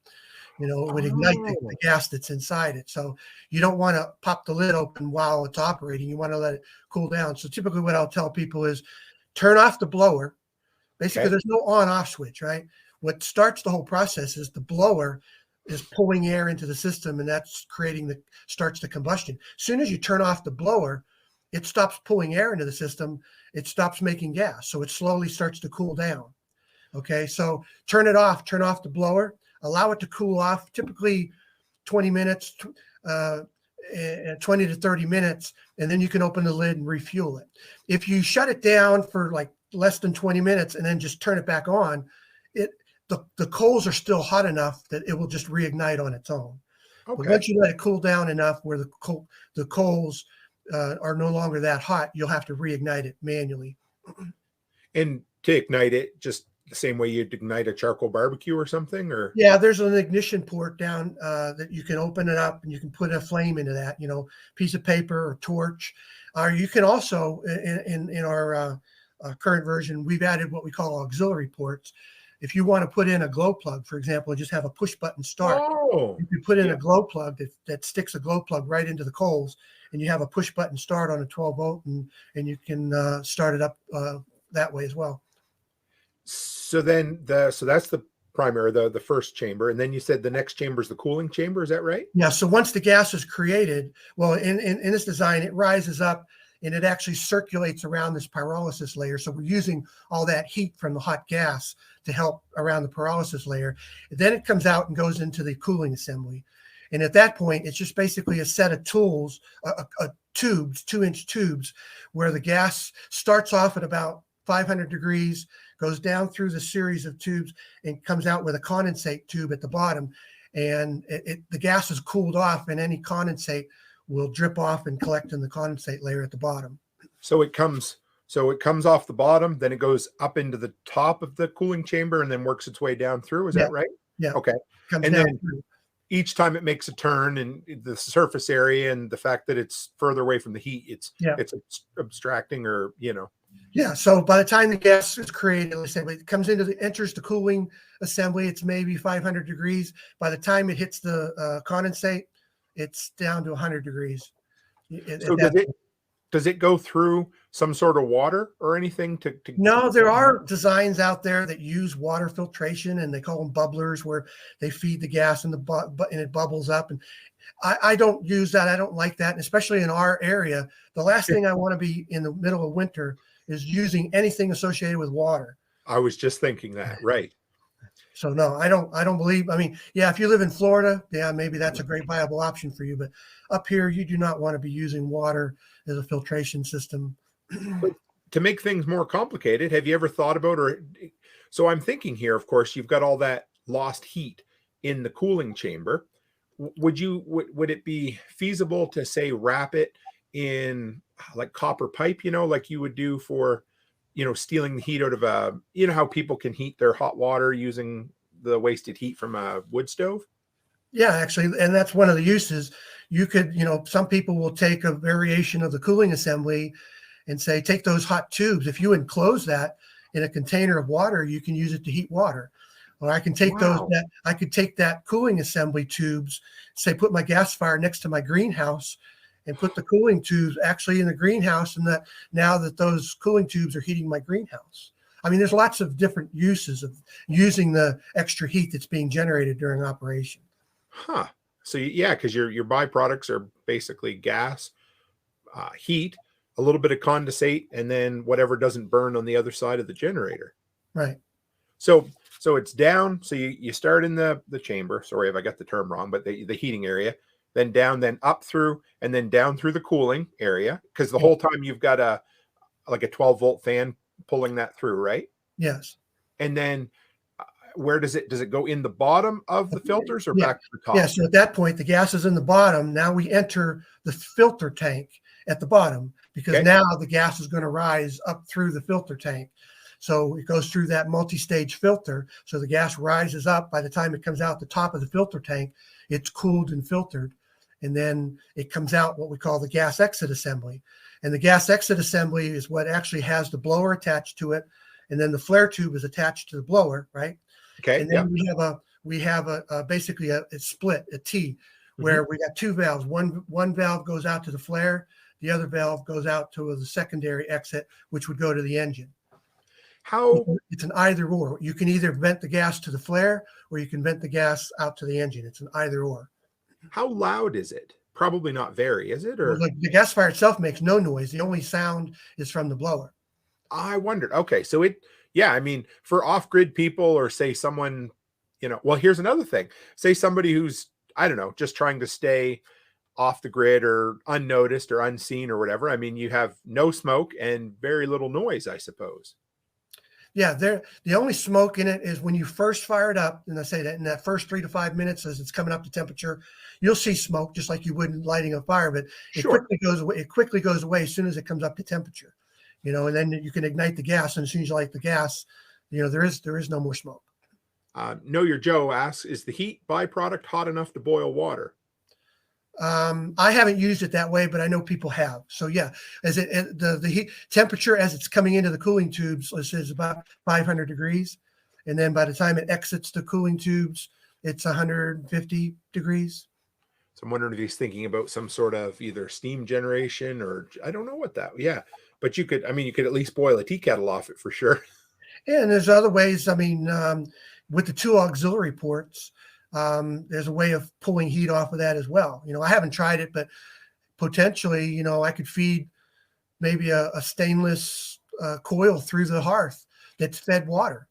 It would ignite the gas that's inside it. So you don't want to pop the lid open while it's operating. You want to let it cool down. So typically what I'll tell people is turn off the blower. Basically, there's no on-off switch, right? What starts the whole process is the blower is pulling air into the system, and that's starts the combustion. As soon as you turn off the blower, it stops pulling air into the system. It stops making gas. So it slowly starts to cool down. Okay, so turn off the blower, allow it to cool off, typically 20 minutes, 20 to 30 minutes, and then you can open the lid and refuel it. If you shut it down for like less than 20 minutes and then just turn it back on, the coals are still hot enough that it will just reignite on its own. Okay. But once you let it cool down enough where the coals are no longer that hot, you'll have to reignite it manually. And to ignite it, just the same way you'd ignite a charcoal barbecue or something, or? Yeah, there's an ignition port down that you can open it up and you can put a flame into that, piece of paper or torch. Or you can also, in our current version, we've added what we call auxiliary ports. If you want to put in a glow plug, for example, and just have a push button start, you can put in a glow plug that sticks a glow plug right into the coals, and you have a push button start on a 12 volt, and you can start it up that way as well. So then so that's the primary, the first chamber, and then you said the next chamber is the cooling chamber. Is that right? Yeah. So once the gas is created, well, in this design, it rises up and it actually circulates around this pyrolysis layer. So we're using all that heat from the hot gas to help around the pyrolysis layer. Then it comes out and goes into the cooling assembly. And at that point, it's just basically a set of tools, tubes, 2-inch tubes, where the gas starts off at about 500 degrees, goes down through the series of tubes, and comes out with a condensate tube at the bottom. And the gas is cooled off, and any condensate will drip off and collect in the condensate layer at the bottom. So it comes off the bottom, then it goes up into the top of the cooling chamber and then works its way down through. Is that right? Yeah. Okay. Comes and down then through. Each time it makes a turn, and the surface area and the fact that it's further away from the heat, it's abstracting, or Yeah. So by the time the gas is created, let's say it comes enters the cooling assembly, it's maybe 500 degrees. By the time it hits the condensate, it's down to 100 degrees. So does it go through some sort of water or anything to No, there are designs out there that use water filtration, and they call them bubblers, where they feed the gas and and it bubbles up. And I don't use that. I don't like that. And especially in our area, the last thing I want to be in the middle of winter is using anything associated with water. I was just thinking that, right. So no, I don't believe, I mean, yeah, if you live in Florida, yeah, maybe that's a great viable option for you. But up here, you do not want to be using water as a filtration system. But to make things more complicated, have you ever thought about, so I'm thinking here, of course, you've got all that lost heat in the cooling chamber. Would it be feasible to, say, wrap it in like copper pipe, like you would do for, stealing the heat out of how people can heat their hot water using the wasted heat from a wood stove? Yeah, actually, and that's one of the uses. You could, some people will take a variation of the cooling assembly and say, take those hot tubes. If you enclose that in a container of water, you can use it to heat water. Or I can take I could take that cooling assembly tubes, say, put my gasifier next to my greenhouse and put the cooling tubes actually in the greenhouse. And now that those cooling tubes are heating my greenhouse. I mean, there's lots of different uses of using the extra heat that's being generated during operation. Huh. So yeah, because your byproducts are basically gas, heat, a little bit of condensate, and then whatever doesn't burn on the other side of the generator. Right. So it's down. So you start in the chamber. Sorry if I got the term wrong, but the heating area, then down, then up through, and then down through the cooling area. Because the whole time you've got a 12-volt fan pulling that through, right? Yes. And then where does it go, in the bottom of the filters or back to the top? Yeah. So at that point, the gas is in the bottom. Now we enter the filter tank at the bottom, because now the gas is going to rise up through the filter tank. So it goes through that multi-stage filter. So the gas rises up. By the time it comes out the top of the filter tank, it's cooled and filtered. And then it comes out what we call the gas exit assembly. And the gas exit assembly is what actually has the blower attached to it. And then the flare tube is attached to the blower, right? Okay. And then we have a basically a split, a T, where we got two valves. One valve goes out to the flare. The other valve goes out to the secondary exit, which would go to the engine. It's an either or. You can either vent the gas to the flare, or you can vent the gas out to the engine. It's an either or. How loud is it? Probably not very, is it? Or well, the gasifier itself makes no noise. The only sound is from the blower. I wondered. Okay, so I mean, for off-grid people, or say someone, well, here's another thing. Say somebody who's, I don't know, just trying to stay off the grid or unnoticed or unseen or whatever. I mean, you have no smoke and very little noise, I suppose. Yeah, the only smoke in it is when you first fire it up, and I say that in that first 3 to 5 minutes as it's coming up to temperature, you'll see smoke just like you would in lighting a fire, but it quickly goes away. It quickly goes away as soon as it comes up to temperature, and then you can ignite the gas, and as soon as you light the gas, there is no more smoke. Know Your Joe asks, is the heat byproduct hot enough to boil water? I haven't used it that way, but I know people have. So yeah, the heat temperature as it's coming into the cooling tubes is about 500 degrees. And then by the time it exits the cooling tubes, it's 150 degrees. So I'm wondering if he's thinking about some sort of either steam generation, or I don't know what that, but you could at least boil a tea kettle off it for sure. Yeah, and there's other ways. I mean, with the two auxiliary ports, there's a way of pulling heat off of that as well. I haven't tried it, but potentially, I could feed maybe a stainless coil through the hearth that's fed water,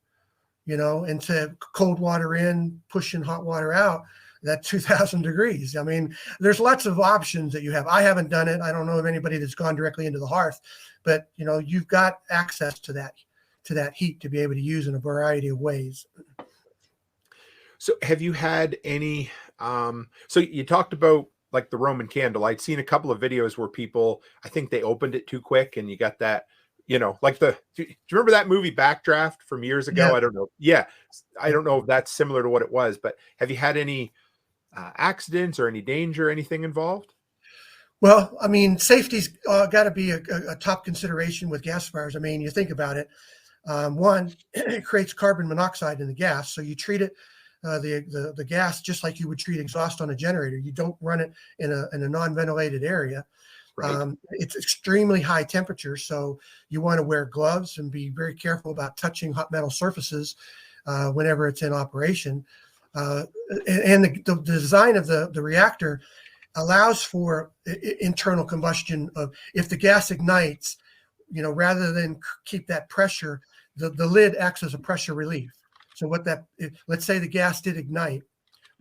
into cold water in, pushing hot water out. That 2000 degrees. I mean, there's lots of options that you have. I haven't done it. I don't know of anybody that's gone directly into the hearth, but you've got access to that heat to be able to use in a variety of ways. So have you had any, so you talked about like the Roman candle. I'd seen a couple of videos where people, I think they opened it too quick and you got that, like do you remember that movie Backdraft from years ago? Yeah. I don't know. Yeah. I don't know if that's similar to what it was, but have you had any accidents or any danger, anything involved? Well, I mean, safety's got to be a top consideration with gasifiers. I mean, you think about it. One, it creates carbon monoxide in the gas, so you treat it, the gas, just like you would treat exhaust on a generator. You don't run it in a non-ventilated area. Right. It's extremely high temperature, so you want to wear gloves and be very careful about touching hot metal surfaces whenever it's in operation. And the design of the reactor allows for internal combustion of, if the gas ignites, rather than keep that pressure, the lid acts as a pressure relief. So let's say the gas did ignite.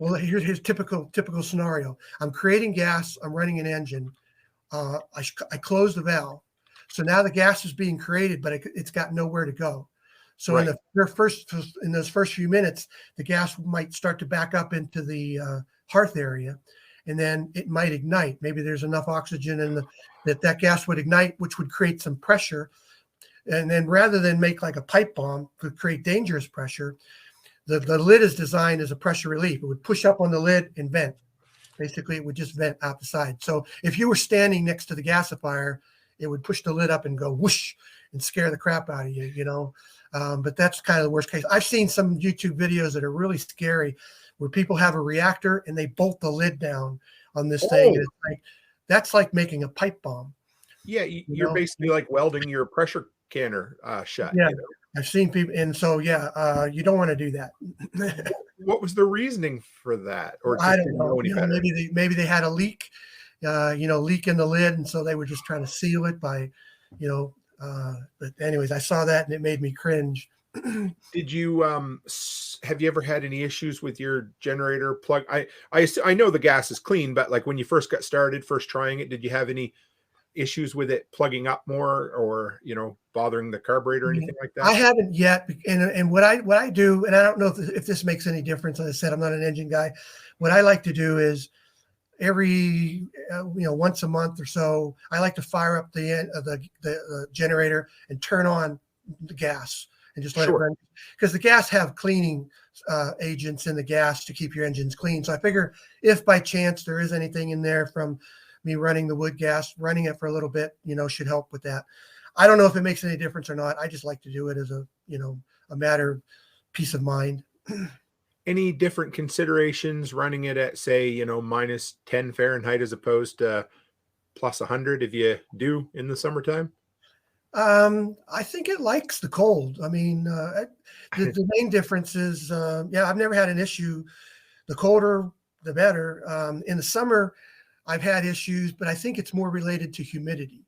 Well, here's typical scenario. I'm creating gas. I'm running an engine. I close the valve. So now the gas is being created, but it's got nowhere to go. So right. in those first few minutes, the gas might start to back up into the hearth area, and then it might ignite. Maybe there's enough oxygen in that gas would ignite, which would create some pressure. And then rather than make like a pipe bomb to create dangerous pressure, the lid is designed as a pressure relief. It would push up on the lid and vent. Basically, it would just vent out the side. So if you were standing next to the gasifier, it would push the lid up and go whoosh and scare the crap out of you, But that's kind of the worst case. I've seen some YouTube videos that are really scary where people have a reactor and they bolt the lid down on this thing. And that's like making a pipe bomb. Yeah, you're basically like welding your pressure canner shut. Yeah, I've seen people. And so, you don't want to do that. What was the reasoning for that? Or I don't know. Maybe they had a leak, leak in the lid. And so they were just trying to seal it by, but anyways, I saw that and it made me cringe. Did you have you ever had any issues with your generator plug? I know the gas is clean, but like when you first got started, first trying it, did you have any issues with it plugging up more, or bothering the carburetor or anything like that? I haven't yet. And what I do, and I don't know if this makes any difference. As I said, I'm not an engine guy. What I like to do is every once a month or so, I like to fire up the generator and turn on the gas and just let it run, because the gas have cleaning agents in the gas to keep your engines clean. So I figure if by chance there is anything in there from me running the wood gas, running it for a little bit, should help with that. I don't know if it makes any difference or not. I just like to do it as a matter of peace of mind. Any different considerations running it at, say, minus 10 Fahrenheit as opposed to plus 100 if you do in the summertime? I think it likes the cold. I mean, the main difference is, I've never had an issue. The colder, the better. In the summer, I've had issues, but I think it's more related to humidity.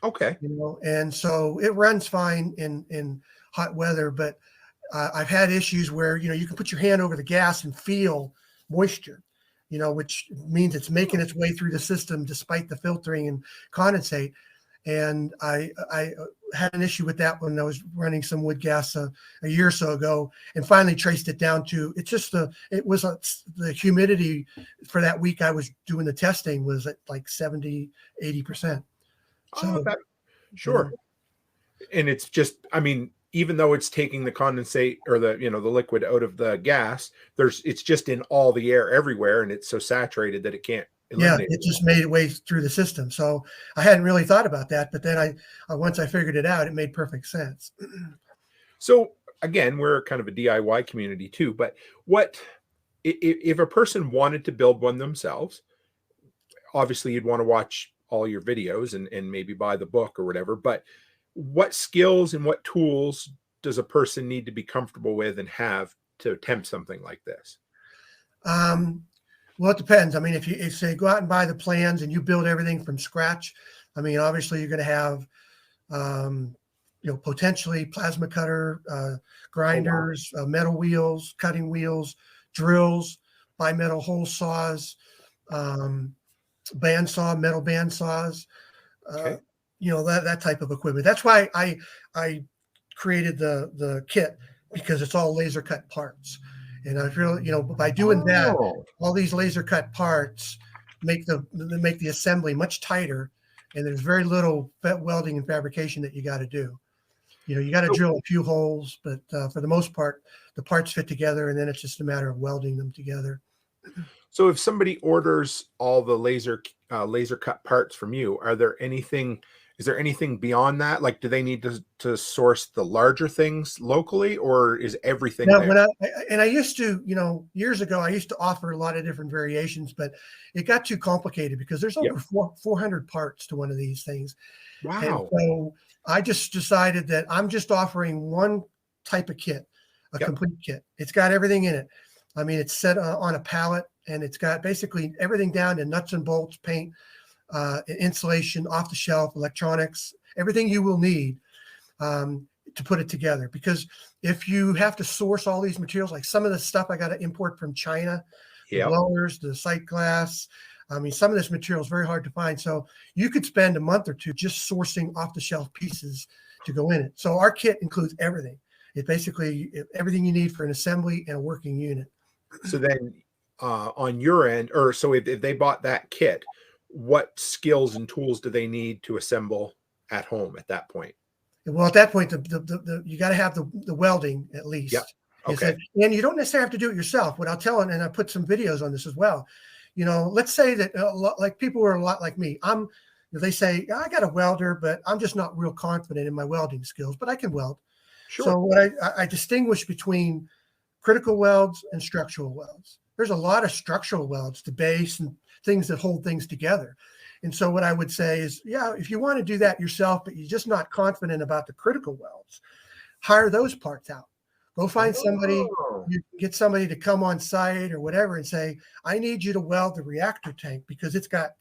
Okay. And so it runs fine in hot weather, but I've had issues where, you can put your hand over the gas and feel moisture, which means it's making its way through the system despite the filtering and condensate. And I had an issue with that when I was running some wood gas a year or so ago, and finally traced it down to, the humidity for that week I was doing the testing was at like 70, 80%. So, sure. And it's just, I mean, even though it's taking the condensate or the liquid out of the gas, it's just in all the air everywhere, and it's so saturated that it can't eliminate. It just made its way through the system. So I hadn't really thought about that, but then I once I figured it out, it made perfect sense. So again, we're kind of a DIY community too, but what if a person wanted to build one themselves? Obviously you'd want to watch all your videos and maybe buy the book or whatever, but what skills and what tools does a person need to be comfortable with and have to attempt something like this? Well, it depends. I mean, if you say go out and buy the plans and you build everything from scratch, I mean, obviously you're going to have, potentially plasma cutter, grinders, metal wheels, cutting wheels, drills, bimetal hole saws, bandsaw, metal bandsaws, Okay. that type of equipment. That's why I created the kit, because it's all laser cut parts. And I feel, by doing that, Oh, all these laser cut parts make the assembly much tighter, and there's very little welding and fabrication that you got to do. You got to so, drill a few holes, but for the most part, the parts fit together, and then it's just a matter of welding them together. so if somebody orders all the laser cut parts from you, is there anything beyond that? Like, do they need to source the larger things locally, or is everything Now, there? I used to, years ago, I used to offer a lot of different variations, but it got too complicated because there's Yep. over 400 parts to one of these things. And Wow. so I just decided that I'm just offering one type of kit, a Yep. complete kit. It's got everything in it. I mean, it's set on a pallet, and it's got basically everything down to nuts and bolts, paint, insulation, off the shelf, electronics, everything you will need to put it together. Because if you have to source all these materials, like some of the stuff I got to import from China, the Yep. blowers, the sight glass, I mean, some of this material is very hard to find. So you could spend a month or two just sourcing off the shelf pieces to go in it. So our kit includes everything. It basically everything you need for an assembly and a working unit. So then, on your end, or so if they bought that kit, what skills and tools do they need to assemble at home at that point? Well, at that point, you got to have the welding at Yep. least. Okay. And you don't necessarily have to do it yourself. What I'll tell, and I put some videos on this as well. Let's say that like people who are a lot like me, they say, I got a welder, but I'm just not real confident in my welding skills, but I can weld. Sure. So what I distinguish between critical welds and structural welds. There's a lot of structural welds to base and things that hold things together. And so what I would say is, yeah, if you want to do that yourself, but you're just not confident about the critical welds, hire those parts out. Go find somebody, Oh, you get somebody to come on site or whatever and say, I need you to weld the reactor tank because it's got,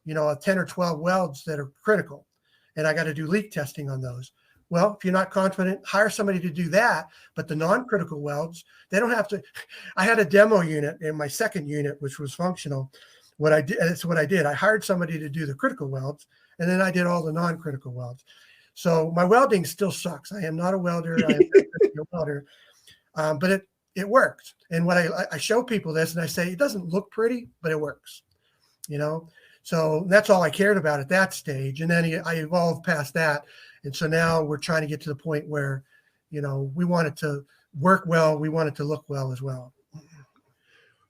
10 or 12 welds that are critical. And I got to do leak testing on those. Well, if you're not confident, hire somebody to do that. But the non-critical welds, they don't have to. I had a demo unit in my second unit, which was functional. That's what I did. I hired somebody to do the critical welds, and then I did all the non-critical welds. So my welding still sucks. I am not a welder. I am not a welder, but it works. And what I show people this, and I say it doesn't look pretty, but it works. So that's all I cared about at that stage. And then I evolved past that. And so now we're trying to get to the point where, we want it to work well. We want it to look well as well.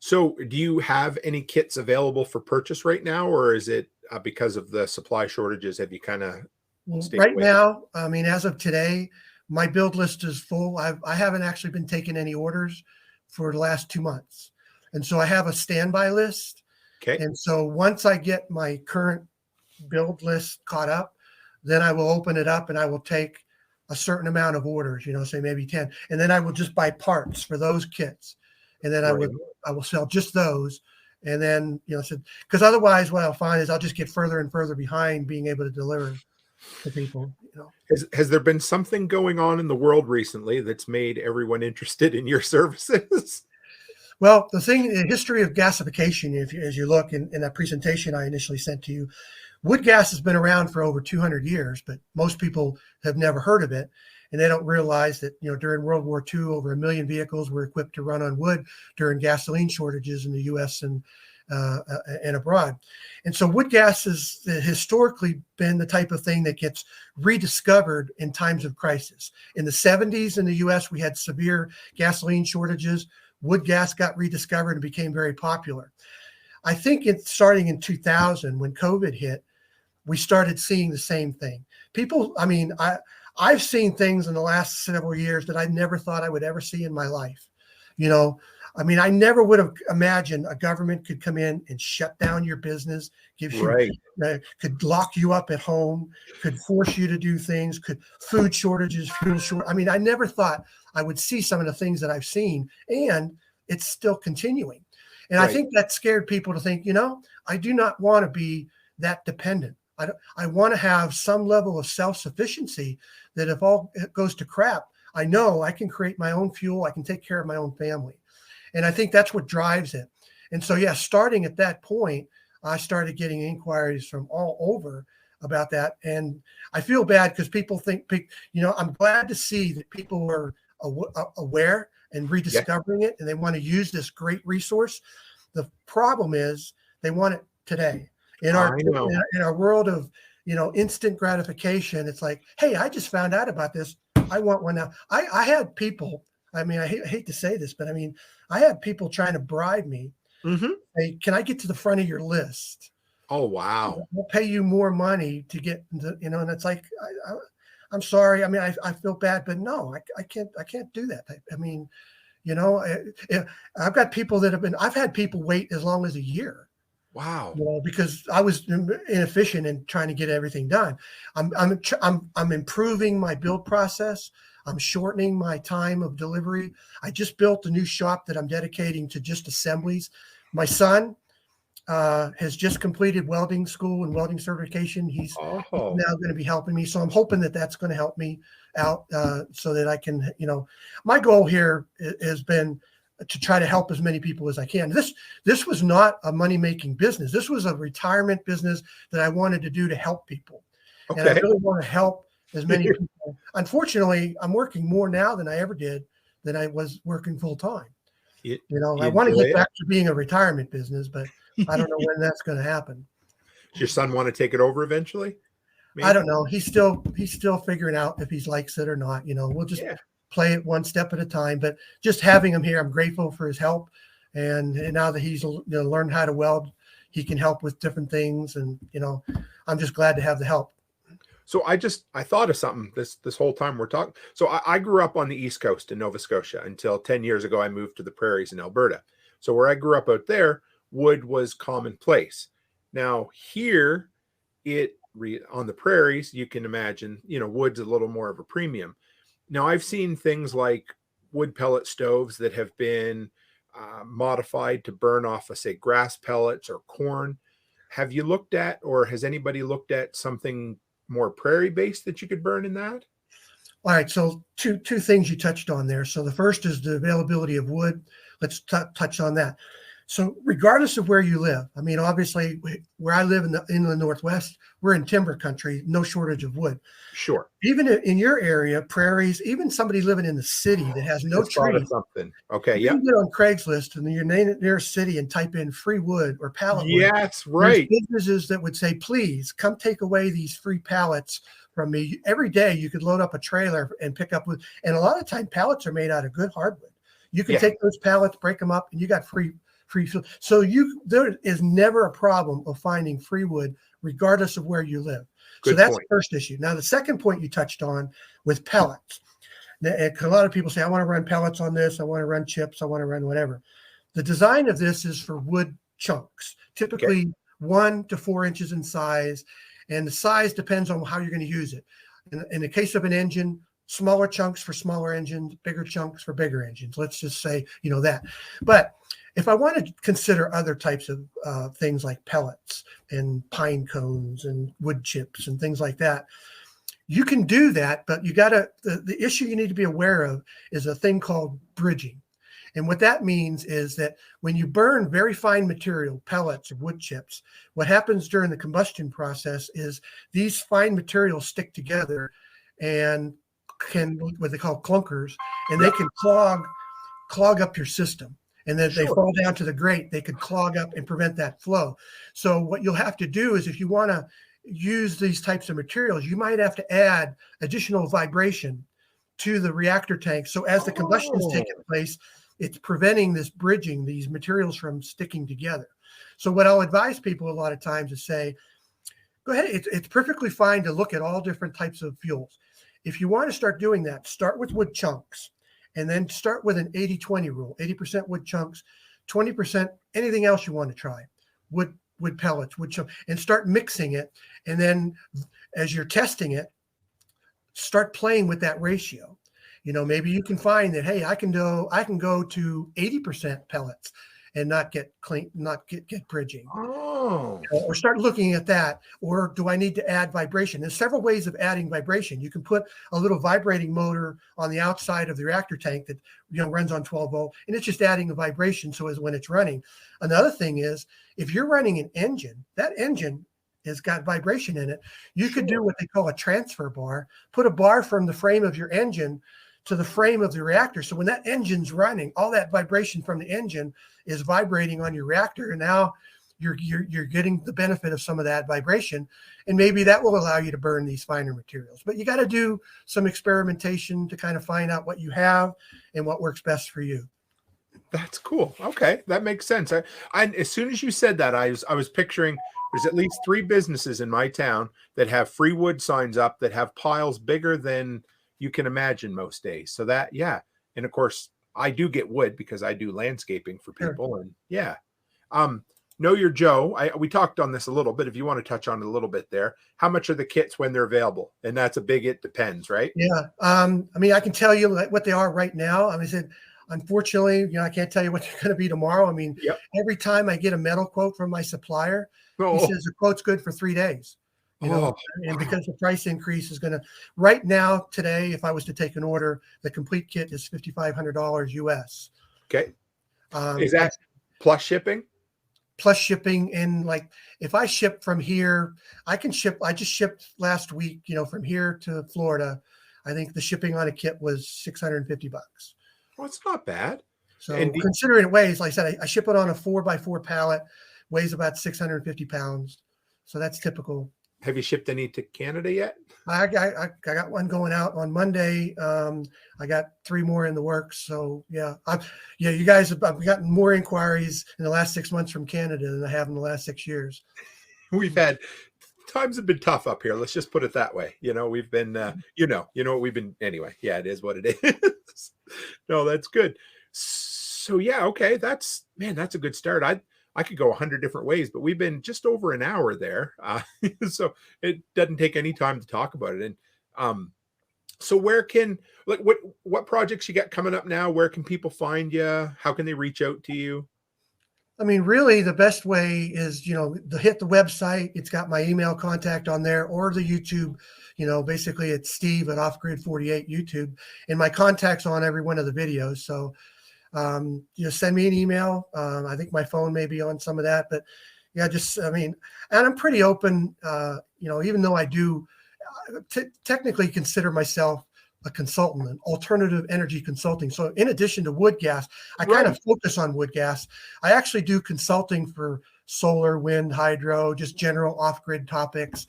so do you have any kits available for purchase right now, or is it because of the supply shortages? Have you kind of Well, stayed right away? now, I mean, as of today, my build list is full. I haven't actually been taking any orders for the last 2 months. And so I have a standby list. Okay. And so once I get my current build list caught up, then I will open it up and I will take a certain amount of orders, say maybe 10. And then I will just buy parts for those kits. And then Right. I will sell just those. And then, because otherwise what I'll find is I'll just get further and further behind being able to deliver to people. Has there been something going on in the world recently that's made everyone interested in your services? Well, the history of gasification, as you look in that presentation I initially sent to you, wood gas has been around for over 200 years, but most people have never heard of it. And they don't realize that, during World War II, over 1 million vehicles were equipped to run on wood during gasoline shortages in the U.S. and abroad. And so wood gas has historically been the type of thing that gets rediscovered in times of crisis. In the 70s in the U.S., we had severe gasoline shortages. Wood gas got rediscovered and became very popular. I think starting in 2000, when COVID hit, we started seeing the same thing. I've seen things in the last several years that I never thought I would ever see in my life. I mean, I never would have imagined a government could come in and shut down your business, gives you, Right. could lock you up at home, could force you to do things, could food shortages, fuel short. I mean, I never thought I would see some of the things that I've seen, and it's still continuing. And I Right. think that scared people to think, I do not want to be that dependent. I want to have some level of self-sufficiency that if all it goes to crap, I know I can create my own fuel. I can take care of my own family. And I think that's what drives it. And so, yeah, starting at that point, I started getting inquiries from all over about that. And I feel bad because people think, I'm glad to see that people are aware and rediscovering it, and they want to use this great resource. The problem is they want it today. In I know. our world of instant gratification, it's like, hey, I just found out about this. I want one now. I had people. I mean, I hate to say this, but I mean, I had people trying to bribe me. Mm-hmm. Hey, can I get to the front of your list? Oh, wow. We'll pay you more money to get, and it's like, I'm sorry. I mean, I feel bad, but no, I can't do that. I mean, I've got people I've had people wait as long as a year. Wow. Because I was inefficient in trying to get everything done. I'm improving my build process. I'm shortening my time of delivery. I just built a new shop that I'm dedicating to just assemblies. My son has just completed welding school and welding certification. He's now going to be helping me. So I'm hoping that that's going to help me out so that I can, my goal here has been to try to help as many people as I can. This was not a money-making business. This was a retirement business that I wanted to do to help people. Okay. And I really want to help as many people. Unfortunately, I'm working more now than I ever did than I was working full-time. I want to get back to being a retirement business, but I don't know when that's going to happen. Does your son want to take it over eventually? Maybe? I don't know. He's still figuring out if he likes it or not. We'll just play it one step at a time. But just having him here, I'm grateful for his help. And now that he's learned how to weld, he can help with different things. And I'm just glad to have the help. So I thought of something this whole time we're talking. So I grew up on the East Coast in Nova Scotia until 10 years ago. I moved to the prairies in Alberta. So where I grew up out there, wood was commonplace. Now here, on the prairies, you can imagine, wood's a little more of a premium. Now I've seen things like wood pellet stoves that have been modified to burn off, say, grass pellets or corn. Have you looked at, or has anybody looked at something more prairie based that you could burn in that? All right. So two things you touched on there. So the first is the availability of wood. Let's touch on that. So regardless of where you live, I mean, obviously where I live in the Northwest, we're in timber country, no shortage of wood. Sure. Even in your area, prairies, even somebody living in the city that has no trees. Something. Okay. You can get on Craigslist and your nearest city and type in free wood or pallet wood. Yes, right. There's businesses that would say, please come take away these free pallets from me. Every day you could load up a trailer and pick up wood. And a lot of time pallets are made out of good hardwood. You can take those pallets, break them up, and you got free. So there is never a problem of finding free wood, regardless of where you live. So that's the first issue. Now, the second point you touched on with pellets. A lot of people say, I want to run pellets on this. I want to run chips. I want to run whatever. The design of this is for wood chunks, typically 1 to 4 inches in size. And the size depends on how you're going to use it. In the case of an engine, smaller chunks for smaller engines, bigger chunks for bigger engines. Let's just say, that. But if I want to consider other types of things like pellets and pine cones and wood chips and things like that, you can do that, but the issue you need to be aware of is a thing called bridging. And what that means is that when you burn very fine material, pellets or wood chips, what happens during the combustion process is these fine materials stick together and can, what they call clunkers, and they can clog up your system. And then they fall down to the grate, they could clog up and prevent that flow. So what you'll have to do is if you want to use these types of materials, you might have to add additional vibration to the reactor tank. So as the combustion is taking place, it's preventing this bridging, these materials from sticking together. So what I'll advise people a lot of times is say, go ahead. It's perfectly fine to look at all different types of fuels. If you want to start doing that, start with wood chunks. and then start with an 80-20 rule, 80% wood chunks, 20% anything else you want to try, wood pellets, wood chunks, and start mixing it. And then as you're testing it, start playing with that ratio. Maybe you can find that, hey, I can go to 80% pellets and not get bridging. Oh. Or start looking at that. Or do I need to add vibration? There's several ways of adding vibration. You can put a little vibrating motor on the outside of the reactor tank that runs on 12 volt, and it's just adding a vibration so as when it's running. Another thing is, if you're running an engine, that engine has got vibration in it. You could do what they call a transfer bar. Put a bar from the frame of your engine to the frame of the reactor. So when that engine's running, all that vibration from the engine is vibrating on your reactor, and now you're getting the benefit of some of that vibration, and maybe that will allow you to burn these finer materials. But you got to do some experimentation to kind of find out what you have and what works best for you. That's cool. Okay, that makes sense. I as soon as you said that, I was picturing there's at least 3 businesses in my town that have free wood signs up that have piles bigger than you can imagine most days. So that, yeah. And of course, I do get wood because I do landscaping for people. Sure. And yeah. Know Your Joe. We talked on this a little bit. If you want to touch on it a little bit there, how much are the kits when they're available? And that's a big, it depends, right? Yeah. I mean, I can tell you what they are right now. I said, unfortunately, I can't tell you what they're going to be tomorrow. I mean, Every time I get a metal quote from my supplier, he says the quote's good for 3 days. And because the price increase is going to, right now, today, if I was to take an order, the complete kit is $5,500 US. Okay. Is that plus shipping? Plus shipping. And like, if I ship from here, I just shipped last week, from here to Florida. I think the shipping on a kit was $650. Well, it's not bad. So considering it weighs, like I said, I ship it on a 4x4 pallet, weighs about 650 pounds. So that's typical. Have you shipped any to Canada yet? I got one going out on Monday. I got 3 more in the works. So yeah, you guys I've gotten more inquiries in the last 6 months from Canada than I have in the last 6 years. We've had times have been tough up here. Let's just put it that way. We've been, what we've been anyway. Yeah, it is what it is. No, that's good. So yeah, okay, that's a good start. I could go 100 different ways, but we've been just over an hour there. So it doesn't take any time to talk about it. And so where can, like, what projects you got coming up now? Where can people find you? How can they reach out to you? I mean, really the best way is, to hit the website. It's got my email contact on there, or the YouTube, basically it's Steve at Off-Grid 48 YouTube, and my contact's on every one of the videos. So, send me an email. I think my phone may be on some of that, but yeah, and I'm pretty open, even though I do technically consider myself a consultant, an alternative energy consulting. So in addition to wood gas, I kind of focus on wood gas. I actually do consulting for solar, wind, hydro, just general off-grid topics.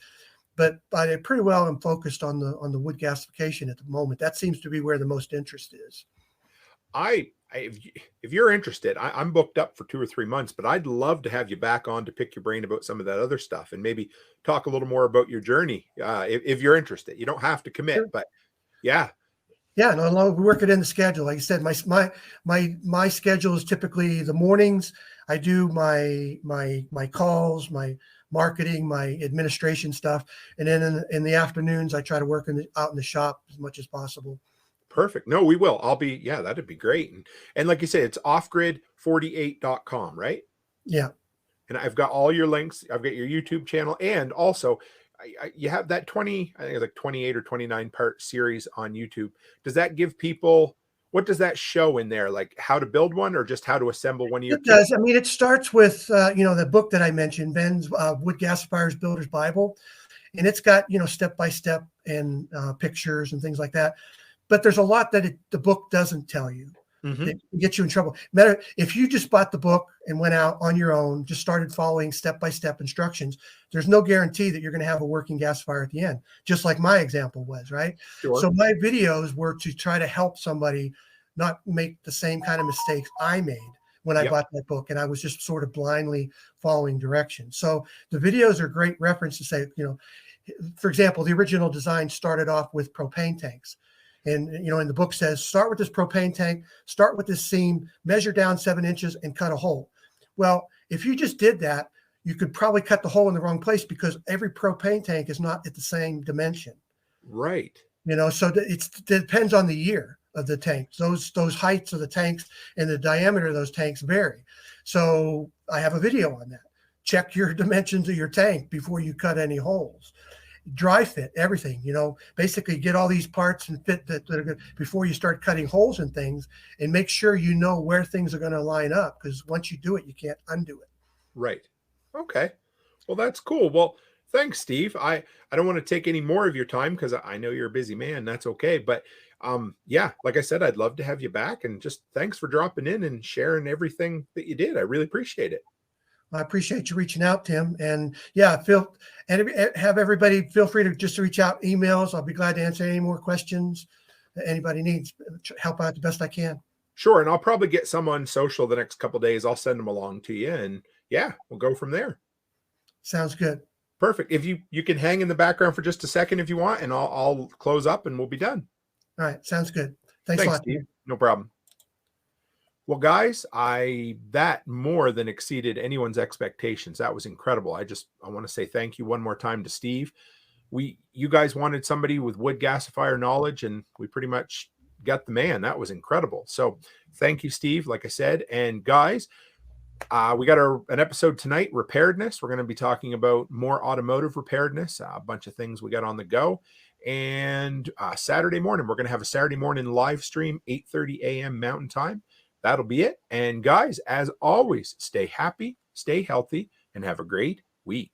But I pretty well am focused on the wood gasification at the moment. That seems to be where the most interest is. If you're interested, I'm booked up for 2 or 3 months, but I'd love to have you back on to pick your brain about some of that other stuff and maybe talk a little more about your journey. If you're interested, you don't have to commit, Sure. But yeah. Yeah, no, we work it in the schedule. Like I said, my schedule is typically the mornings. I do my calls, my marketing, my administration stuff, and then in the afternoons, I try to work out in the shop as much as possible. Perfect. No, we will. That'd be great. And like you say, it's offgrid48.com, right? Yeah. And I've got all your links. I've got your YouTube channel, and also you have that I think it's like 28 or 29 part series on YouTube. Does that give people, what does that show in there? Like how to build one, or just how to assemble one of your kits? Does. I mean, it starts with, the book that I mentioned, Ben's Wood Gasifiers Builder's Bible. And it's got, step-by-step and pictures and things like that. But there's a lot that the book doesn't tell you. Mm-hmm. That can get you in trouble. If you just bought the book and went out on your own, just started following step-by-step instructions, there's no guarantee that you're going to have a working gasifier at the end, just like my example was, right? Sure. So my videos were to try to help somebody not make the same kind of mistakes I made when I bought that book, and I was just sort of blindly following directions. So the videos are great reference to say, for example, the original design started off with propane tanks. And, in the book says, start with this propane tank, start with this seam, measure down 7 inches and cut a hole. Well, if you just did that, you could probably cut the hole in the wrong place because every propane tank is not at the same dimension. Right. So it depends on the year of the tanks. Those heights of the tanks and the diameter of those tanks vary. So I have a video on that. Check your dimensions of your tank before you cut any holes. Dry fit everything, basically get all these parts and fit that are good before you start cutting holes in things, and make sure you know where things are going to line up, because once you do it, you can't undo it. Right. Okay. Well, that's cool. Well, thanks, Steve. I don't want to take any more of your time because I know you're a busy man. That's okay. But yeah, like I said, I'd love to have you back, and just thanks for dropping in and sharing everything that you did. I really appreciate it. I appreciate you reaching out, Tim. And yeah, have everybody feel free to just reach out, emails. I'll be glad to answer any more questions that anybody needs. Help out the best I can. Sure. And I'll probably get some on social the next couple of days. I'll send them along to you, and yeah, we'll go from there. Sounds good. Perfect. If you can hang in the background for just a second if you want, and I'll close up and we'll be done. All right. Sounds good. Thanks a lot, Steve. No problem. Well, guys, that more than exceeded anyone's expectations. That was incredible. I want to say thank you one more time to Steve. You guys wanted somebody with wood gasifier knowledge, and we pretty much got the man. That was incredible. So thank you, Steve, like I said. And guys, we got an episode tonight, preparedness. We're going to be talking about more automotive preparedness, a bunch of things we got on the go. And Saturday morning, we're going to have a Saturday morning live stream, 8:30 a.m. Mountain Time. That'll be it. And guys, as always, stay happy, stay healthy, and have a great week.